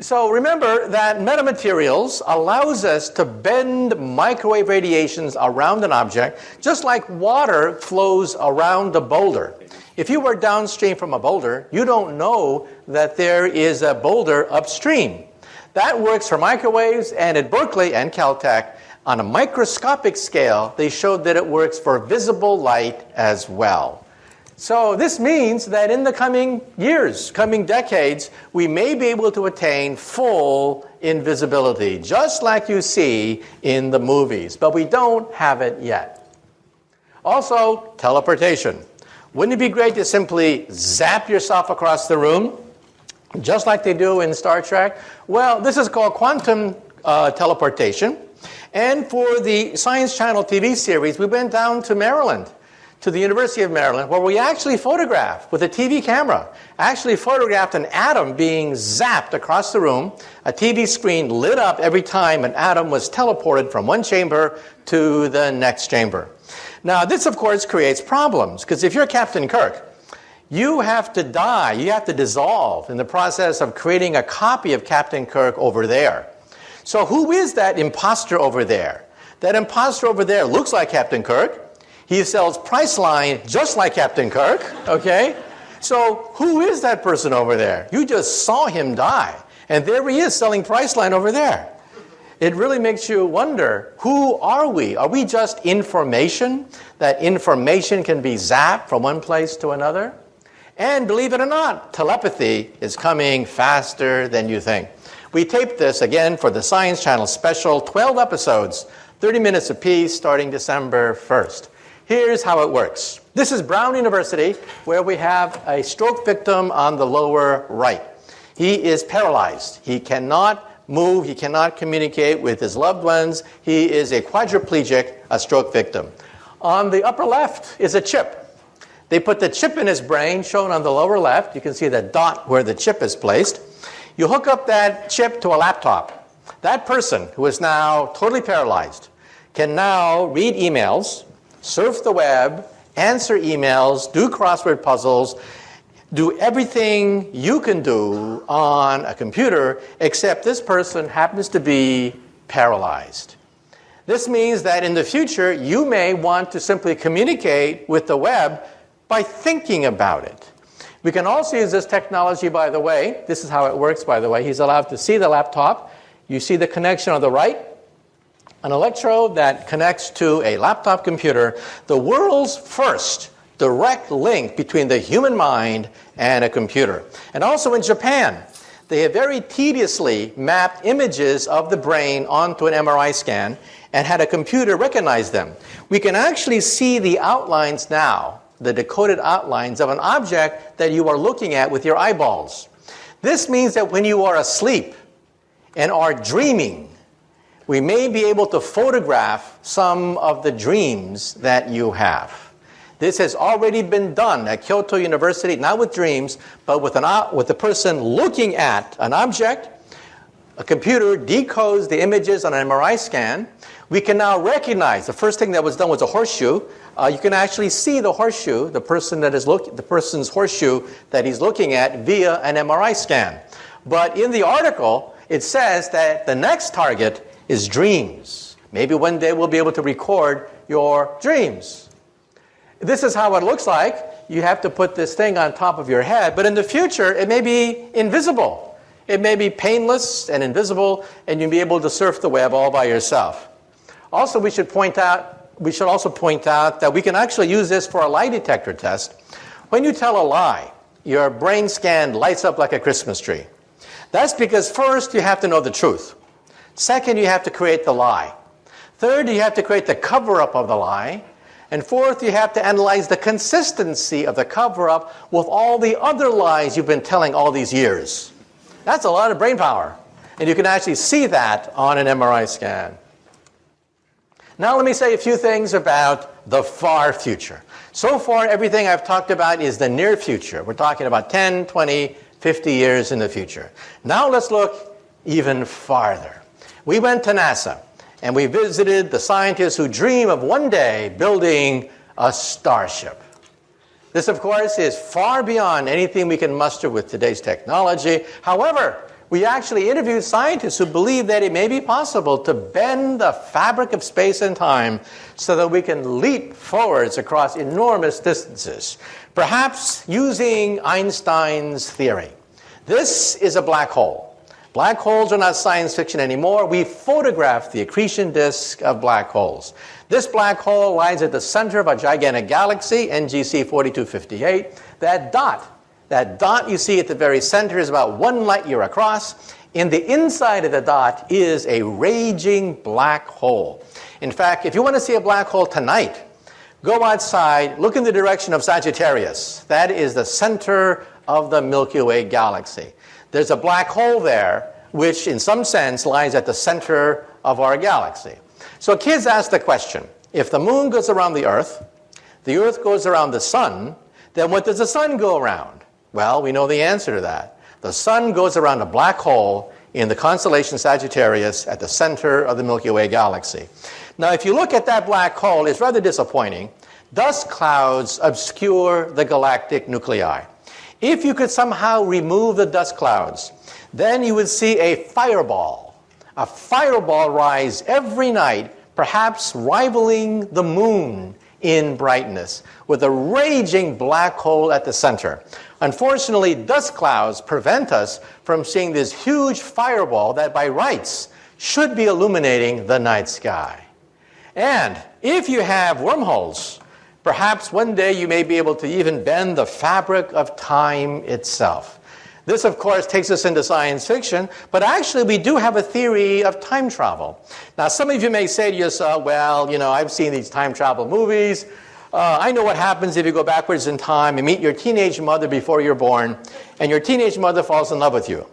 So remember that metamaterials allows us to bend microwave radiations around an object, just like water flows around a boulder. If you were downstream from a boulder, you don't know that there is a boulder upstream. That works for microwaves, and at Berkeley and Caltech, on a microscopic scale, they showed that it works for visible light as well. So this means that in the coming years, coming decades, we may be able to attain full invisibility, just like you see in the movies, but we don't have it yet. Also, teleportation. Wouldn't it be great to simply zap yourself across the room, just like they do in Star Trek? Well, this is called quantum teleportation. And for the Science Channel TV series, we went down to Maryland, to the University of Maryland, where we actually photographed, with a TV camera, actually photographed an atom being zapped across the room. A TV screen lit up every time an atom was teleported from one chamber to the next chamber. Now, this, of course, creates problems, because if you're Captain Kirk, you have to die, you have to dissolve in the process of creating a copy of Captain Kirk over there. So who is that imposter over there? That imposter over there looks like Captain Kirk. He sells Priceline just like Captain Kirk, okay? So who is that person over there? You just saw him die, and there he is selling Priceline over there. It really makes you wonder, who are we? Are we just information? That information can be zapped from one place to another? And believe it or not, telepathy is coming faster than you think. We taped this again for the Science Channel special, 12 episodes, 30 minutes apiece, starting December 1st. Here's how it works. This is Brown University, where we have a stroke victim on the lower right. He is paralyzed. He cannot move. He cannot communicate with his loved ones. He is a quadriplegic, a stroke victim. On the upper left is a chip. They put the chip in his brain, shown on the lower left. You can see the dot where the chip is placed. You hook up that chip to a laptop. That person, who is now totally paralyzed, can now read emails, surf the web, answer emails, do crossword puzzles, do everything you can do on a computer, except this person happens to be paralyzed. This means that in the future, you may want to simply communicate with the web by thinking about it. We can also use this technology, by the way. This is how it works, by the way. He's allowed to see the laptop. You see the connection on the right, an electrode that connects to a laptop computer, the world's first direct link between the human mind and a computer. And also in Japan, they have very tediously mapped images of the brain onto an MRI scan and had a computer recognize them. We can actually see the outlines now, the decoded outlines of an object that you are looking at with your eyeballs. This means that when you are asleep and are dreaming, we may be able to photograph some of the dreams that you have. This has already been done at Kyoto University, not with dreams, but with the person looking at an object. A computer decodes the images on an MRI scan. We can now recognize, the first thing that was done was a horseshoe. You can actually see the horseshoe, the person's horseshoe that he's looking at via an MRI scan. But in the article, it says that the next target is dreams. Maybe one day we'll be able to record your dreams. This is how it looks like. You have to put this thing on top of your head, but in the future, it may be invisible. It may be painless and invisible, and you'll be able to surf the web all by yourself. Also, we should also point out that we can actually use this for a lie detector test. When you tell a lie, your brain scan lights up like a Christmas tree. That's because first, you have to know the truth. Second, you have to create the lie. Third, you have to create the cover-up of the lie. And fourth, you have to analyze the consistency of the cover-up with all the other lies you've been telling all these years. That's a lot of brain power. And you can actually see that on an MRI scan. Now let me say a few things about the far future. So far, everything I've talked about is the near future. We're talking about 10, 20, 50 years in the future. Now let's look even farther. We went to NASA. And we visited the scientists who dream of one day building a starship. This, of course, is far beyond anything we can muster with today's technology. However, we actually interviewed scientists who believe that it may be possible to bend the fabric of space and time so that we can leap forwards across enormous distances, perhaps using Einstein's theory. This is a black hole. Black holes are not science fiction anymore. We photographed the accretion disk of black holes. This black hole lies at the center of a gigantic galaxy, NGC 4258. That dot you see at the very center is about 1 light year across. In the inside of the dot is a raging black hole. In fact, if you want to see a black hole tonight, go outside, look in the direction of Sagittarius. That is the center of the Milky Way galaxy. There's a black hole there, which in some sense lies at the center of our galaxy. So kids ask the question, if the moon goes around the earth goes around the sun, then what does the sun go around? Well, we know the answer to that. The sun goes around a black hole in the constellation Sagittarius at the center of the Milky Way galaxy. Now, if you look at that black hole, it's rather disappointing. Dust clouds obscure the galactic nuclei. If you could somehow remove the dust clouds, then you would see a fireball rise every night, perhaps rivaling the moon in brightness, with a raging black hole at the center. Unfortunately, dust clouds prevent us from seeing this huge fireball that by rights should be illuminating the night sky. And if you have wormholes, perhaps one day you may be able to even bend the fabric of time itself. This, of course, takes us into science fiction, but actually we do have a theory of time travel. Now, some of you may say to yourself, well, I've seen these time travel movies. I know what happens if you go backwards in time and meet your teenage mother before you're born, and your teenage mother falls in love with you.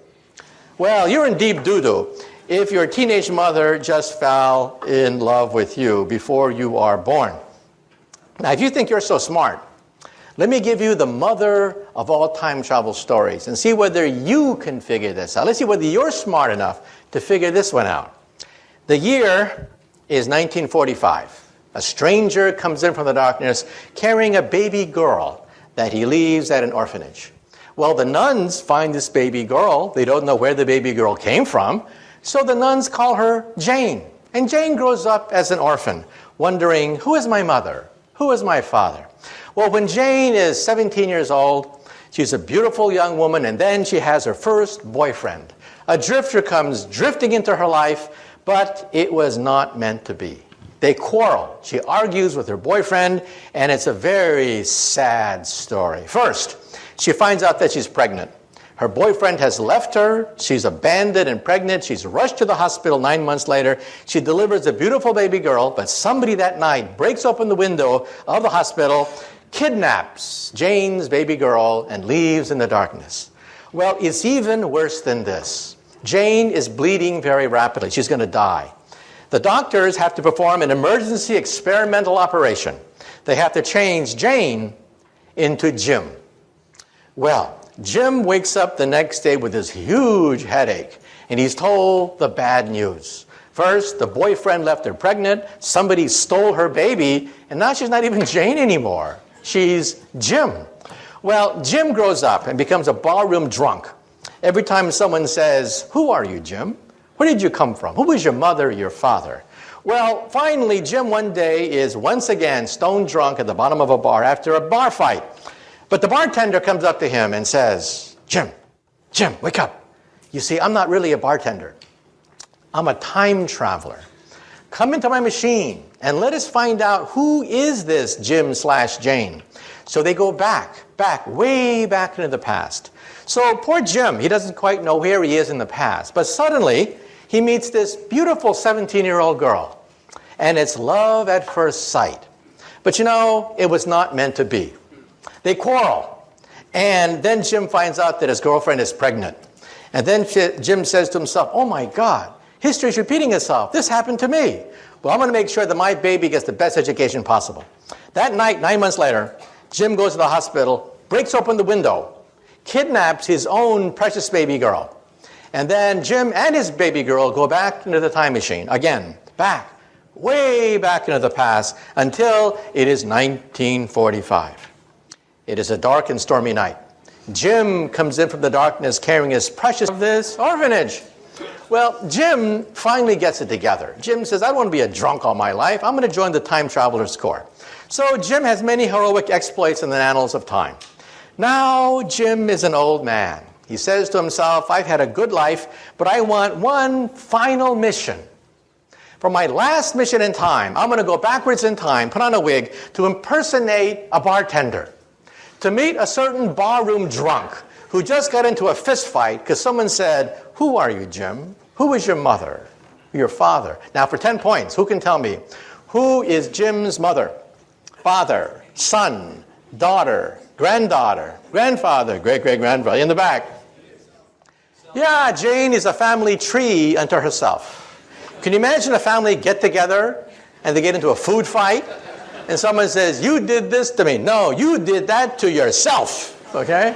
Well, you're in deep doo-doo if your teenage mother just fell in love with you before you are born. Now, if you think you're so smart, let me give you the mother of all time travel stories and see whether you can figure this out. Let's see whether you're smart enough to figure this one out. The year is 1945. A stranger comes in from the darkness carrying a baby girl that he leaves at an orphanage. Well, the nuns find this baby girl. They don't know where the baby girl came from. So the nuns call her Jane. And Jane grows up as an orphan, wondering, who is my mother? Who is my father? Well, when Jane is 17 years old, she's a beautiful young woman, and then she has her first boyfriend. A drifter comes drifting into her life, but it was not meant to be. They quarrel. She argues with her boyfriend, and it's a very sad story. First, she finds out that she's pregnant. Her boyfriend has left her. She's abandoned and pregnant. She's rushed to the hospital 9 months later. She delivers a beautiful baby girl, but somebody that night breaks open the window of the hospital, kidnaps Jane's baby girl, and leaves in the darkness. Well, it's even worse than this. Jane is bleeding very rapidly. She's going to die. The doctors have to perform an emergency experimental operation. They have to change Jane into Jim. Well, Jim wakes up the next day with this huge headache, and he's told the bad news. First, the boyfriend left her pregnant, somebody stole her baby, and now she's not even Jane anymore. She's Jim. Well, Jim grows up and becomes a barroom drunk. Every time someone says, who are you, Jim? Where did you come from? Who was your mother, your father? Well, finally, Jim one day is once again stone drunk at the bottom of a bar after a bar fight. But the bartender comes up to him and says, Jim, wake up. You see, I'm not really a bartender. I'm a time traveler. Come into my machine and let us find out who is this Jim/Jane. So they go back, way back into the past. So poor Jim, he doesn't quite know where he is in the past. But suddenly, he meets this beautiful 17-year-old girl. And it's love at first sight. But you know, it was not meant to be. They quarrel. And then Jim finds out that his girlfriend is pregnant. And then Jim says to himself, oh my God, history is repeating itself. This happened to me. Well, I'm going to make sure that my baby gets the best education possible. That night, 9 months later, Jim goes to the hospital, breaks open the window, kidnaps his own precious baby girl. And then Jim and his baby girl go back into the time machine. Again, way back into the past, until it is 1945. It is a dark and stormy night. Jim comes in from the darkness carrying his precious of this orphanage. Well, Jim finally gets it together. Jim says, I don't want to be a drunk all my life. I'm going to join the Time Traveler's Corps. So Jim has many heroic exploits in the annals of time. Now Jim is an old man. He says to himself, I've had a good life, but I want one final mission. For my last mission in time, I'm going to go backwards in time, put on a wig, to impersonate a bartender, to meet a certain barroom drunk who just got into a fist fight because someone said, who are you, Jim? Who is your mother? Your father? Now for 10 points, who can tell me? Who is Jim's mother? Father, son, daughter, granddaughter, grandfather, great-great-grandfather, in the back. Yeah, Jane is a family tree unto herself. Can you imagine a family get together and they get into a food fight and someone says, you did this to me. No, you did that to yourself, okay?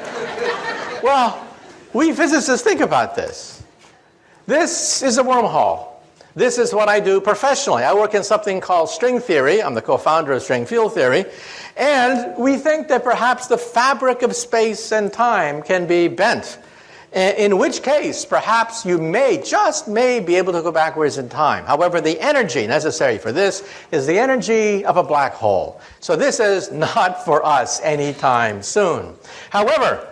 Well, we physicists think about this. This is a wormhole. This is what I do professionally. I work in something called string theory. I'm the co-founder of string field theory. And we think that perhaps the fabric of space and time can be bent. In which case, perhaps you just may be able to go backwards in time. However, the energy necessary for this is the energy of a black hole. So this is not for us anytime soon. However,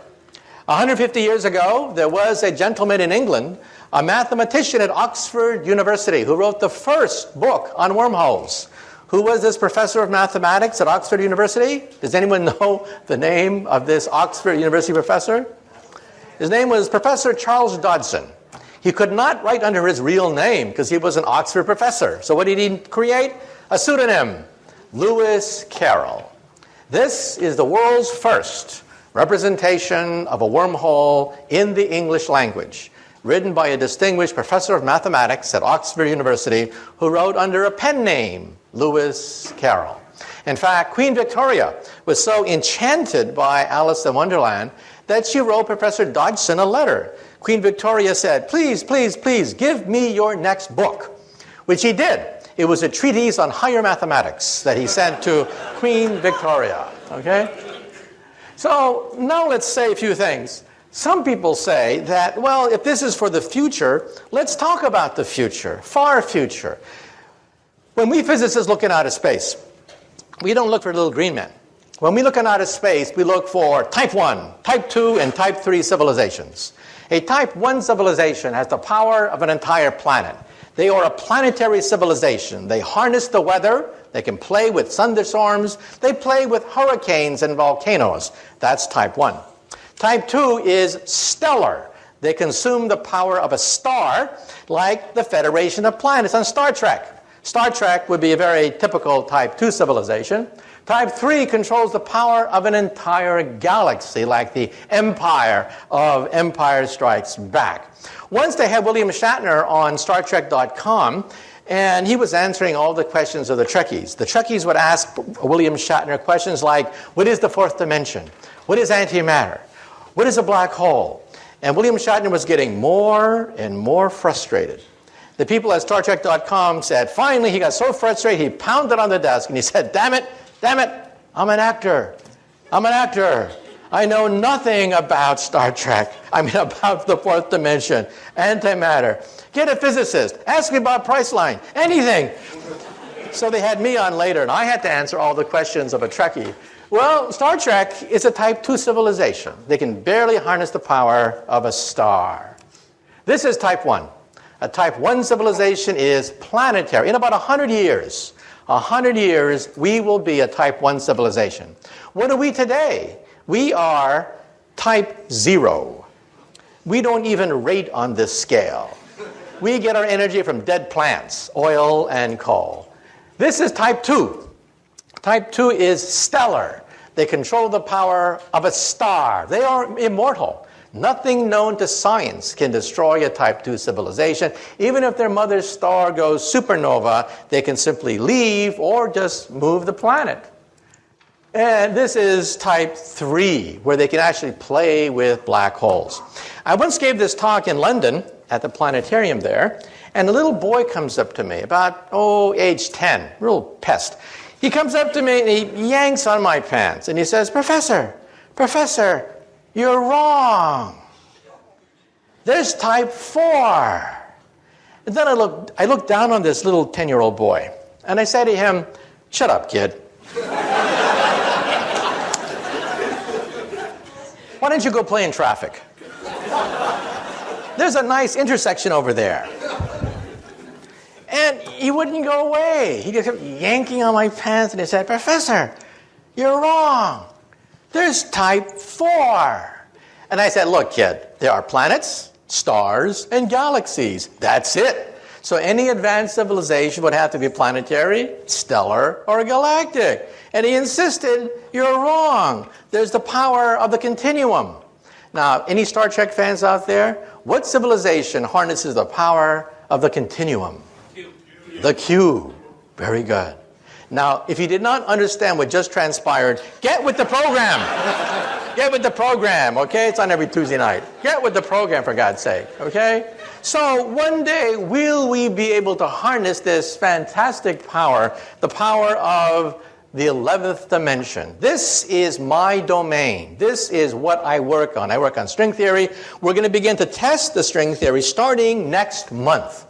150 years ago, there was a gentleman in England, a mathematician at Oxford University, who wrote the first book on wormholes. Who was this professor of mathematics at Oxford University? Does anyone know the name of this Oxford University professor? His name was Professor Charles Dodson. He could not write under his real name because he was an Oxford professor. So what did he create? A pseudonym, Lewis Carroll. This is the world's first representation of a wormhole in the English language, written by a distinguished professor of mathematics at Oxford University who wrote under a pen name, Lewis Carroll. In fact, Queen Victoria was so enchanted by Alice in Wonderland that she wrote Professor Dodson a letter. Queen Victoria said, please, please, please, give me your next book, which he did. It was a treatise on higher mathematics that he sent to Queen Victoria, okay? So now let's say a few things. Some people say that, well, if this is for the future, let's talk about the future, far future. When we physicists look in outer space, we don't look for little green men. When we look in outer space, we look for type 1, type 2, and type 3 civilizations. A type 1 civilization has the power of an entire planet. They are a planetary civilization. They harness the weather. They can play with thunderstorms. They play with hurricanes and volcanoes. That's type 1. Type 2 is stellar. They consume the power of a star, like the Federation of Planets on Star Trek. Star Trek would be a very typical type 2 civilization. Type 3 controls the power of an entire galaxy, like the Empire of Empire Strikes Back. Once they had William Shatner on StarTrek.com, and he was answering all the questions of the Trekkies. The Trekkies would ask William Shatner questions like, what is the fourth dimension? What is antimatter? What is a black hole? And William Shatner was getting more and more frustrated. The people at StarTrek.com said, finally he got so frustrated, he pounded on the desk and he said, damn it, I'm an actor. I know nothing about Star Trek. About the fourth dimension, antimatter. Get a physicist. Ask me about Priceline. Anything. So they had me on later, and I had to answer all the questions of a Trekkie. Well, Star Trek is a type 2 civilization. They can barely harness the power of a star. This is type 1. A type 1 civilization is planetary. In about 100 years, we will be a type 1 civilization. What are we today? We are type 0. We don't even rate on this scale. We get our energy from dead plants, oil and coal. This is type 2. Type 2 is stellar. They control the power of a star. They are immortal. Nothing known to science can destroy a type 2 civilization. Even if their mother's star goes supernova, they can simply leave or just move the planet. And this is type 3, where they can actually play with black holes. I once gave this talk in London at the planetarium there, and a little boy comes up to me, about, age 10, real pest. He comes up to me and he yanks on my pants and he says, Professor, you're wrong. There's type 4. And then I looked down on this little 10-year-old boy and I said to him, shut up, kid. Why don't you go play in traffic? There's a nice intersection over there. And he wouldn't go away. He just kept yanking on my pants and he said, Professor, you're wrong. There's type 4. And I said, look, kid, there are planets, stars, and galaxies. That's it. So any advanced civilization would have to be planetary, stellar, or galactic. And he insisted, you're wrong. There's the power of the continuum. Now, any Star Trek fans out there? What civilization harnesses the power of the continuum? The Q. Very good. Now, if you did not understand what just transpired, get with the program. Get with the program, okay? It's on every Tuesday night. Get with the program, for God's sake, okay? So one day, will we be able to harness this fantastic power, the power of the 11th dimension? This is my domain. This is what I work on. I work on string theory. We're going to begin to test the string theory starting next month.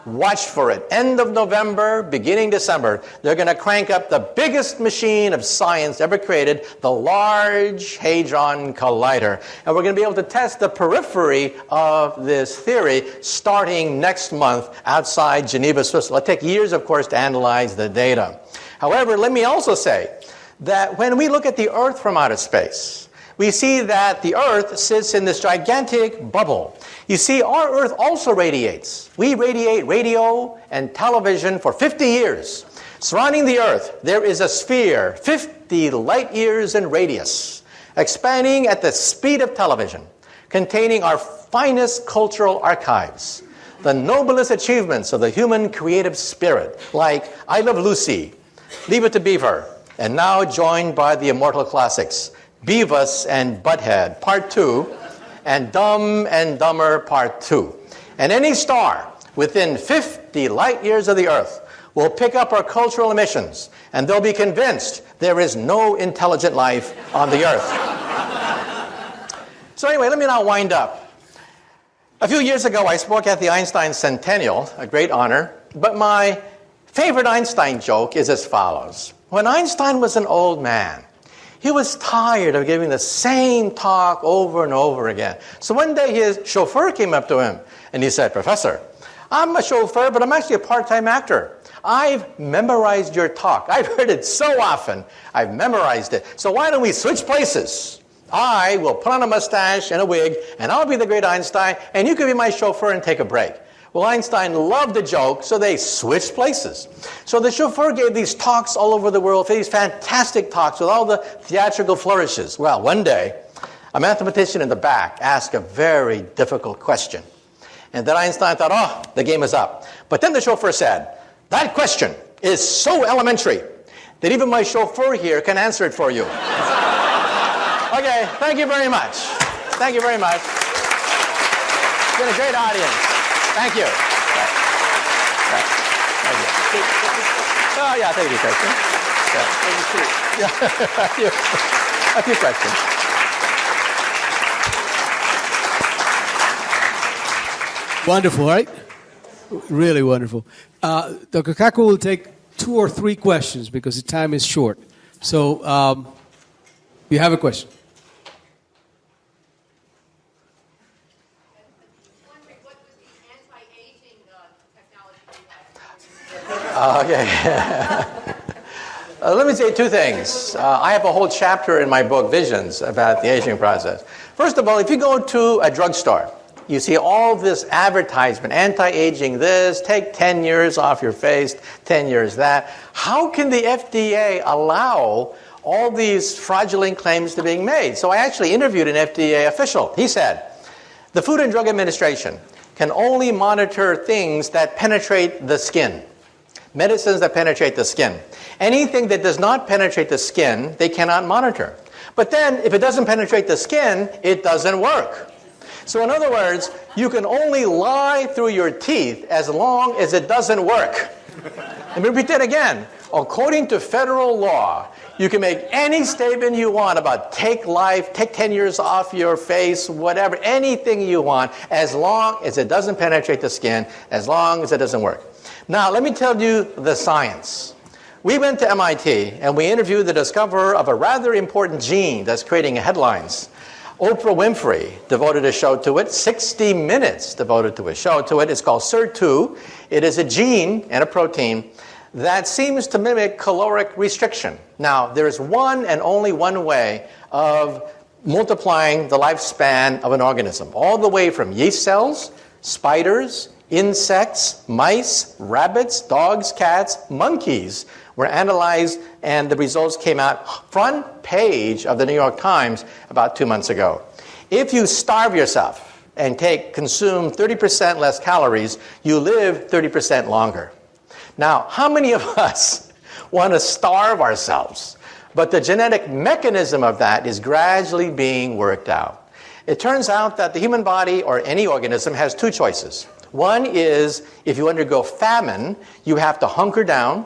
Watch for it. End of November, beginning December, they're going to crank up the biggest machine of science ever created, the Large Hadron Collider. And we're going to be able to test the periphery of this theory starting next month outside Geneva, Switzerland. It'll take years, of course, to analyze the data. However, let me also say that when we look at the Earth from outer space, we see that the Earth sits in this gigantic bubble. You see, our Earth also radiates. We radiate radio and television for 50 years. Surrounding the Earth, there is a sphere, 50 light years in radius, expanding at the speed of television, containing our finest cultural archives, the noblest achievements of the human creative spirit, like I Love Lucy, Leave It to Beaver, and now joined by the immortal classics, Beavis and Butthead, Part 2, and Dumb and Dumber, Part 2. And any star within 50 light years of the Earth will pick up our cultural emissions, and they'll be convinced there is no intelligent life on the Earth. So anyway, let me now wind up. A few years ago, I spoke at the Einstein Centennial, a great honor, but my favorite Einstein joke is as follows. When Einstein was an old man, he was tired of giving the same talk over and over again. So one day his chauffeur came up to him and he said, "Professor, I'm a chauffeur, but I'm actually a part-time actor. I've memorized your talk. I've heard it so often. I've memorized it. So why don't we switch places? I will put on a mustache and a wig, and I'll be the great Einstein, and you can be my chauffeur and take a break." Well, Einstein loved the joke, so they switched places. So the chauffeur gave these talks all over the world, these fantastic talks with all the theatrical flourishes. Well, one day, a mathematician in the back asked a very difficult question. And then Einstein thought, oh, the game is up. But then the chauffeur said, "That question is so elementary that even my chauffeur here can answer it for you." Okay, thank you very much. Thank you very much. It's been a great audience. Thank you. Right. Thank you. Oh, yeah, thank you, question. Yeah. A few questions. Wonderful, right? Really wonderful. Dr. Kaku will take 2 or 3 questions because the time is short. So, you have a question? Okay. Let me say 2 things. I have a whole chapter in my book, Visions, about the aging process. First of all, if you go to a drugstore, you see all this advertisement, anti-aging this, take 10 years off your face, 10 years that. How can the FDA allow all these fraudulent claims to being made? So I actually interviewed an FDA official. He said, the Food and Drug Administration can only monitor things that penetrate the skin. Medicines that penetrate the skin. Anything that does not penetrate the skin, they cannot monitor. But then, if it doesn't penetrate the skin, it doesn't work. So in other words, you can only lie through your teeth as long as it doesn't work. Let me repeat that again. According to federal law, you can make any statement you want about take life, take 10 years off your face, whatever, anything you want, as long as it doesn't penetrate the skin, as long as it doesn't work. Now, let me tell you the science. We went to MIT and we interviewed the discoverer of a rather important gene that's creating headlines. Oprah Winfrey devoted a show to it, 60 Minutes devoted to a show to it. It's called SIR2. It is a gene and a protein that seems to mimic caloric restriction. Now, there is one and only one way of multiplying the lifespan of an organism, all the way from yeast cells, spiders, insects, mice, rabbits, dogs, cats, monkeys were analyzed, and the results came out front page of the New York Times about 2 months ago. If you starve yourself and consume 30% less calories, you live 30% longer. Now, how many of us want to starve ourselves? But the genetic mechanism of that is gradually being worked out. It turns out that the human body or any organism has 2 choices. One is if you undergo famine, you have to hunker down,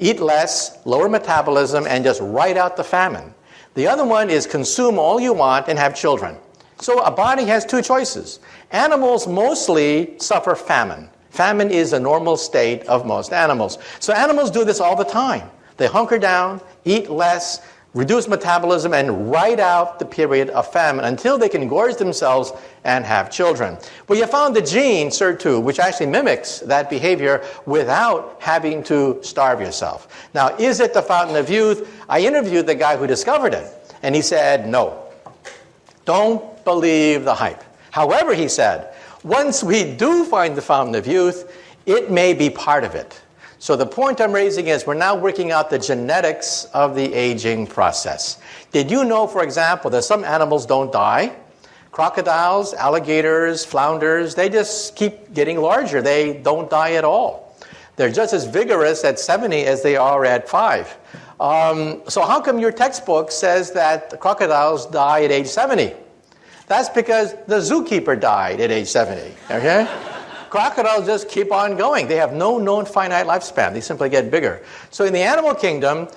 eat less, lower metabolism, and just ride out the famine. The other one is consume all you want and have children. So a body has 2 choices. Animals mostly suffer famine. Famine is a normal state of most animals. So animals do this all the time. They hunker down, eat less, reduce metabolism, and ride out the period of famine until they can gorge themselves and have children. Well, you found the gene, SIR2, which actually mimics that behavior without having to starve yourself. Now, is it the fountain of youth? I interviewed the guy who discovered it, and he said, no. Don't believe the hype. However, he said, once we do find the fountain of youth, it may be part of it. So the point I'm raising is we're now working out the genetics of the aging process. Did you know, for example, that some animals don't die? Crocodiles, alligators, flounders, they just keep getting larger. They don't die at all. They're just as vigorous at 70 as they are at 5. So how come your textbook says that the crocodiles die at age 70? That's because the zookeeper died at age 70, okay? Crocodiles just keep on going. They have no known finite lifespan. They simply get bigger. So in the animal kingdom,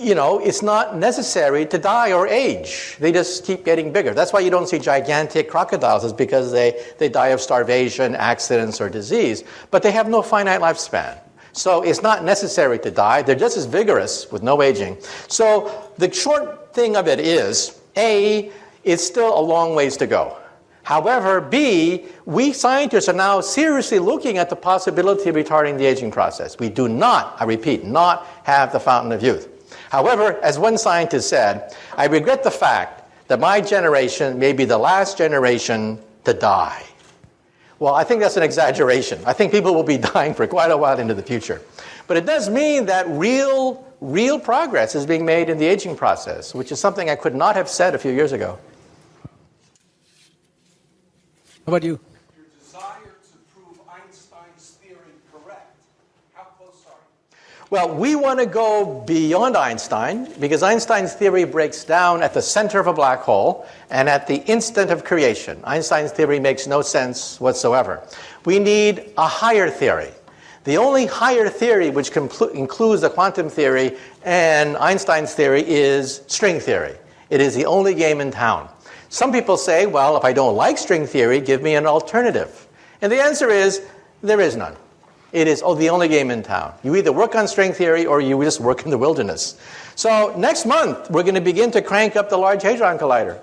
it's not necessary to die or age. They just keep getting bigger. That's why you don't see gigantic crocodiles, is because they die of starvation, accidents, or disease. But they have no finite lifespan. So it's not necessary to die. They're just as vigorous with no aging. So the short thing of it is, A, it's still a long ways to go. However, B, we scientists are now seriously looking at the possibility of retarding the aging process. We do not, I repeat, not have the fountain of youth. However, as one scientist said, I regret the fact that my generation may be the last generation to die. Well, I think that's an exaggeration. I think people will be dying for quite a while into the future. But it does mean that real progress is being made in the aging process, which is something I could not have said a few years ago. How about you? Your desire to prove Einstein's theory correct. How close are you? Well, we want to go beyond Einstein, because Einstein's theory breaks down at the center of a black hole and at the instant of creation. Einstein's theory makes no sense whatsoever. We need a higher theory. The only higher theory which includes the quantum theory and Einstein's theory is string theory. It is the only game in town. Some people say, well, if I don't like string theory, give me an alternative. And the answer is, there is none. It is the only game in town. You either work on string theory or you just work in the wilderness. So next month, we're going to begin to crank up the Large Hadron Collider.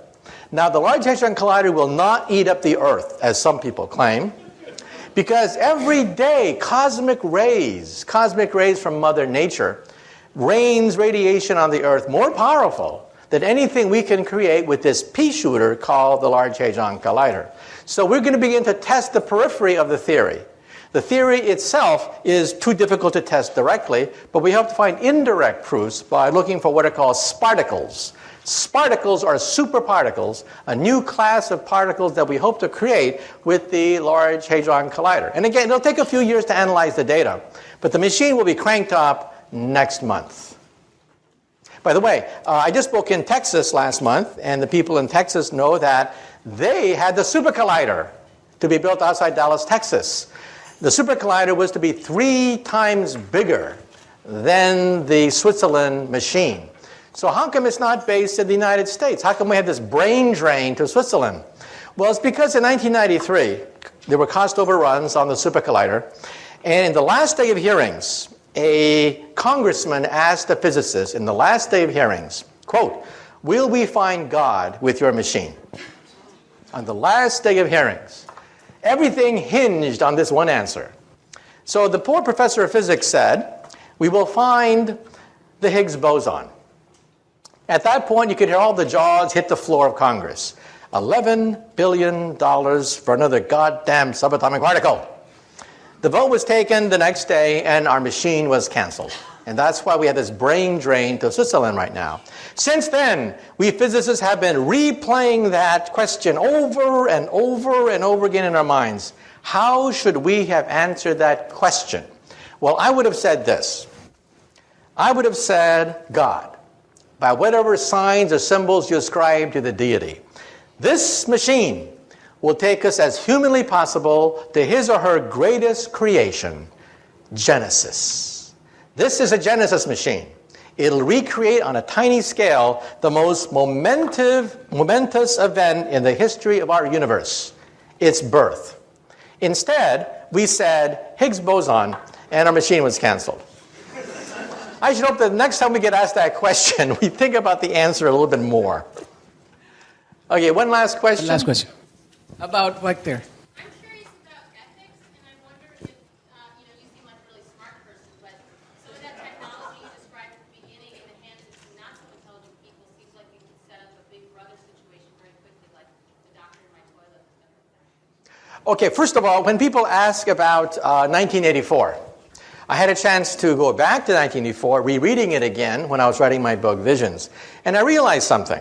Now, the Large Hadron Collider will not eat up the Earth, as some people claim, because every day cosmic rays from Mother Nature rains radiation on the Earth more powerful than anything we can create with this pea shooter called the Large Hadron Collider. So we're going to begin to test the periphery of the theory. The theory itself is too difficult to test directly, but we hope to find indirect proofs by looking for what are called sparticles. Sparticles are superparticles, a new class of particles that we hope to create with the Large Hadron Collider. And again, it'll take a few years to analyze the data, but the machine will be cranked up next month. By the way, I just spoke in Texas last month, and the people in Texas know that they had the Super Collider to be built outside Dallas, Texas. The Super Collider was to be 3 times bigger than the Switzerland machine. So how come it's not based in the United States? How come we have this brain drain to Switzerland? Well, it's because in 1993, there were cost overruns on the Super Collider, and in the last day of hearings, a congressman asked a physicist in the last day of hearings, quote, "Will we find God with your machine?" On the last day of hearings. Everything hinged on this one answer. So the poor professor of physics said, "We will find the Higgs boson." At that point, you could hear all the jaws hit the floor of Congress. $11 billion for another goddamn subatomic particle. The vote was taken the next day, and our machine was canceled. And that's why we have this brain drain to Switzerland right now. Since then, we physicists have been replaying that question over and over and over again in our minds. How should we have answered that question? Well, I would have said this. I would have said God, by whatever signs or symbols you ascribe to the deity. This machine will take us as humanly possible to his or her greatest creation, Genesis. This is a Genesis machine. It'll recreate on a tiny scale the most momentous event in the history of our universe, its birth. Instead, we said Higgs boson, and our machine was canceled. I should hope that next time we get asked that question, we think about the answer a little bit more. Okay, one last question. Last question. About right there. I'm curious about ethics, and I wonder if, you seem like a really smart person, but some of that technology you described at the beginning in the hands of some not so intelligent people seems like you can set up a big brother situation very quickly, like the doctor in my toilet and stuff like that. Okay, first of all, when people ask about 1984, I had a chance to go back to 1984, rereading it again when I was writing my book, Visions. And I realized something.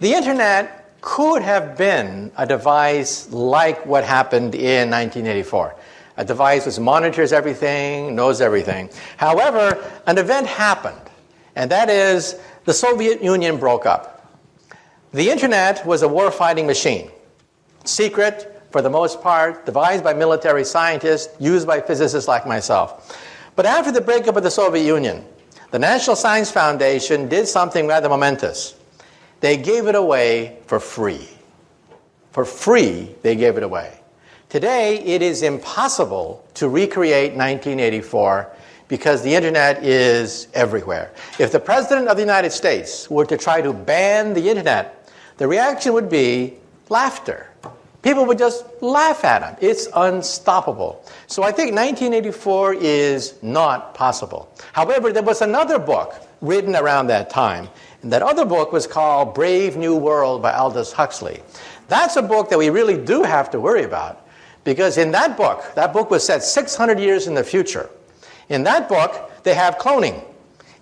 The internet could have been a device like what happened in 1984. A device which monitors everything, knows everything. However, an event happened, and that is the Soviet Union broke up. The internet was a war-fighting machine. Secret, for the most part, devised by military scientists, used by physicists like myself. But after the breakup of the Soviet Union, The National Science Foundation did something rather momentous. They gave it away for free. For free, they gave it away. Today, it is impossible to recreate 1984 because the internet is everywhere. If the President of the United States were to try to ban the internet, the reaction would be laughter. People would just laugh at him. It's unstoppable. So I think 1984 is not possible. However, there was another book written around that time. And that other book was called Brave New World by Aldous Huxley. That's a book that we really do have to worry about. Because in that book was set 600 years in the future. In that book, they have cloning.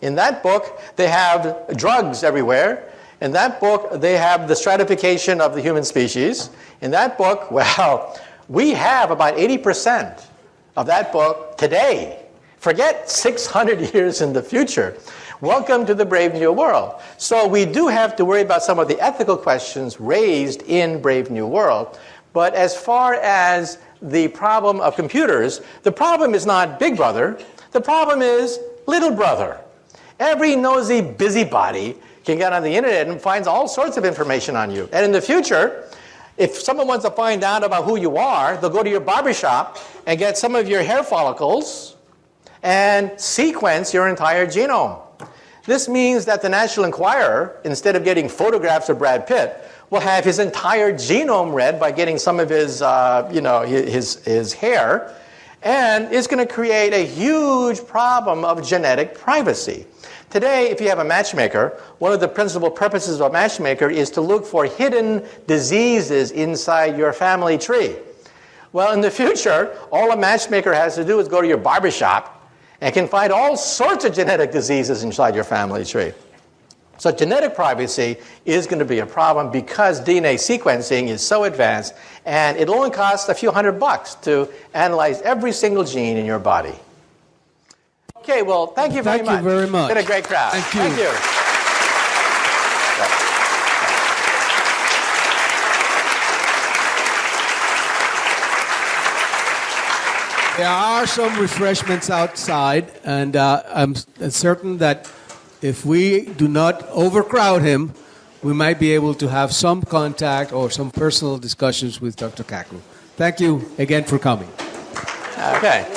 In that book, they have drugs everywhere. In that book, they have the stratification of the human species. In that book, well, we have about 80% of that book today. Forget 600 years in the future. Welcome to the Brave New World. So we do have to worry about some of the ethical questions raised in Brave New World. But as far as the problem of computers, the problem is not Big Brother. The problem is Little Brother. Every nosy busybody can get on the internet and finds all sorts of information on you. And in the future, if someone wants to find out about who you are, they'll go to your barbershop and get some of your hair follicles and sequence your entire genome. This means that the National Enquirer, instead of getting photographs of Brad Pitt, will have his entire genome read by getting some of his, his hair, and it's going to create a huge problem of genetic privacy. Today, if you have a matchmaker, one of the principal purposes of a matchmaker is to look for hidden diseases inside your family tree. Well, in the future, all a matchmaker has to do is go to your barbershop and can find all sorts of genetic diseases inside your family tree. So genetic privacy is going to be a problem because DNA sequencing is so advanced, and it only costs a few $100 to analyze every single gene in your body. Okay, well, thank you very much. Thank you very much. It's been a great crowd. Thank you. Thank you. There are some refreshments outside, and I'm certain that if we do not overcrowd him, we might be able to have some contact or some personal discussions with Dr. Kaku. Thank you again for coming. Okay.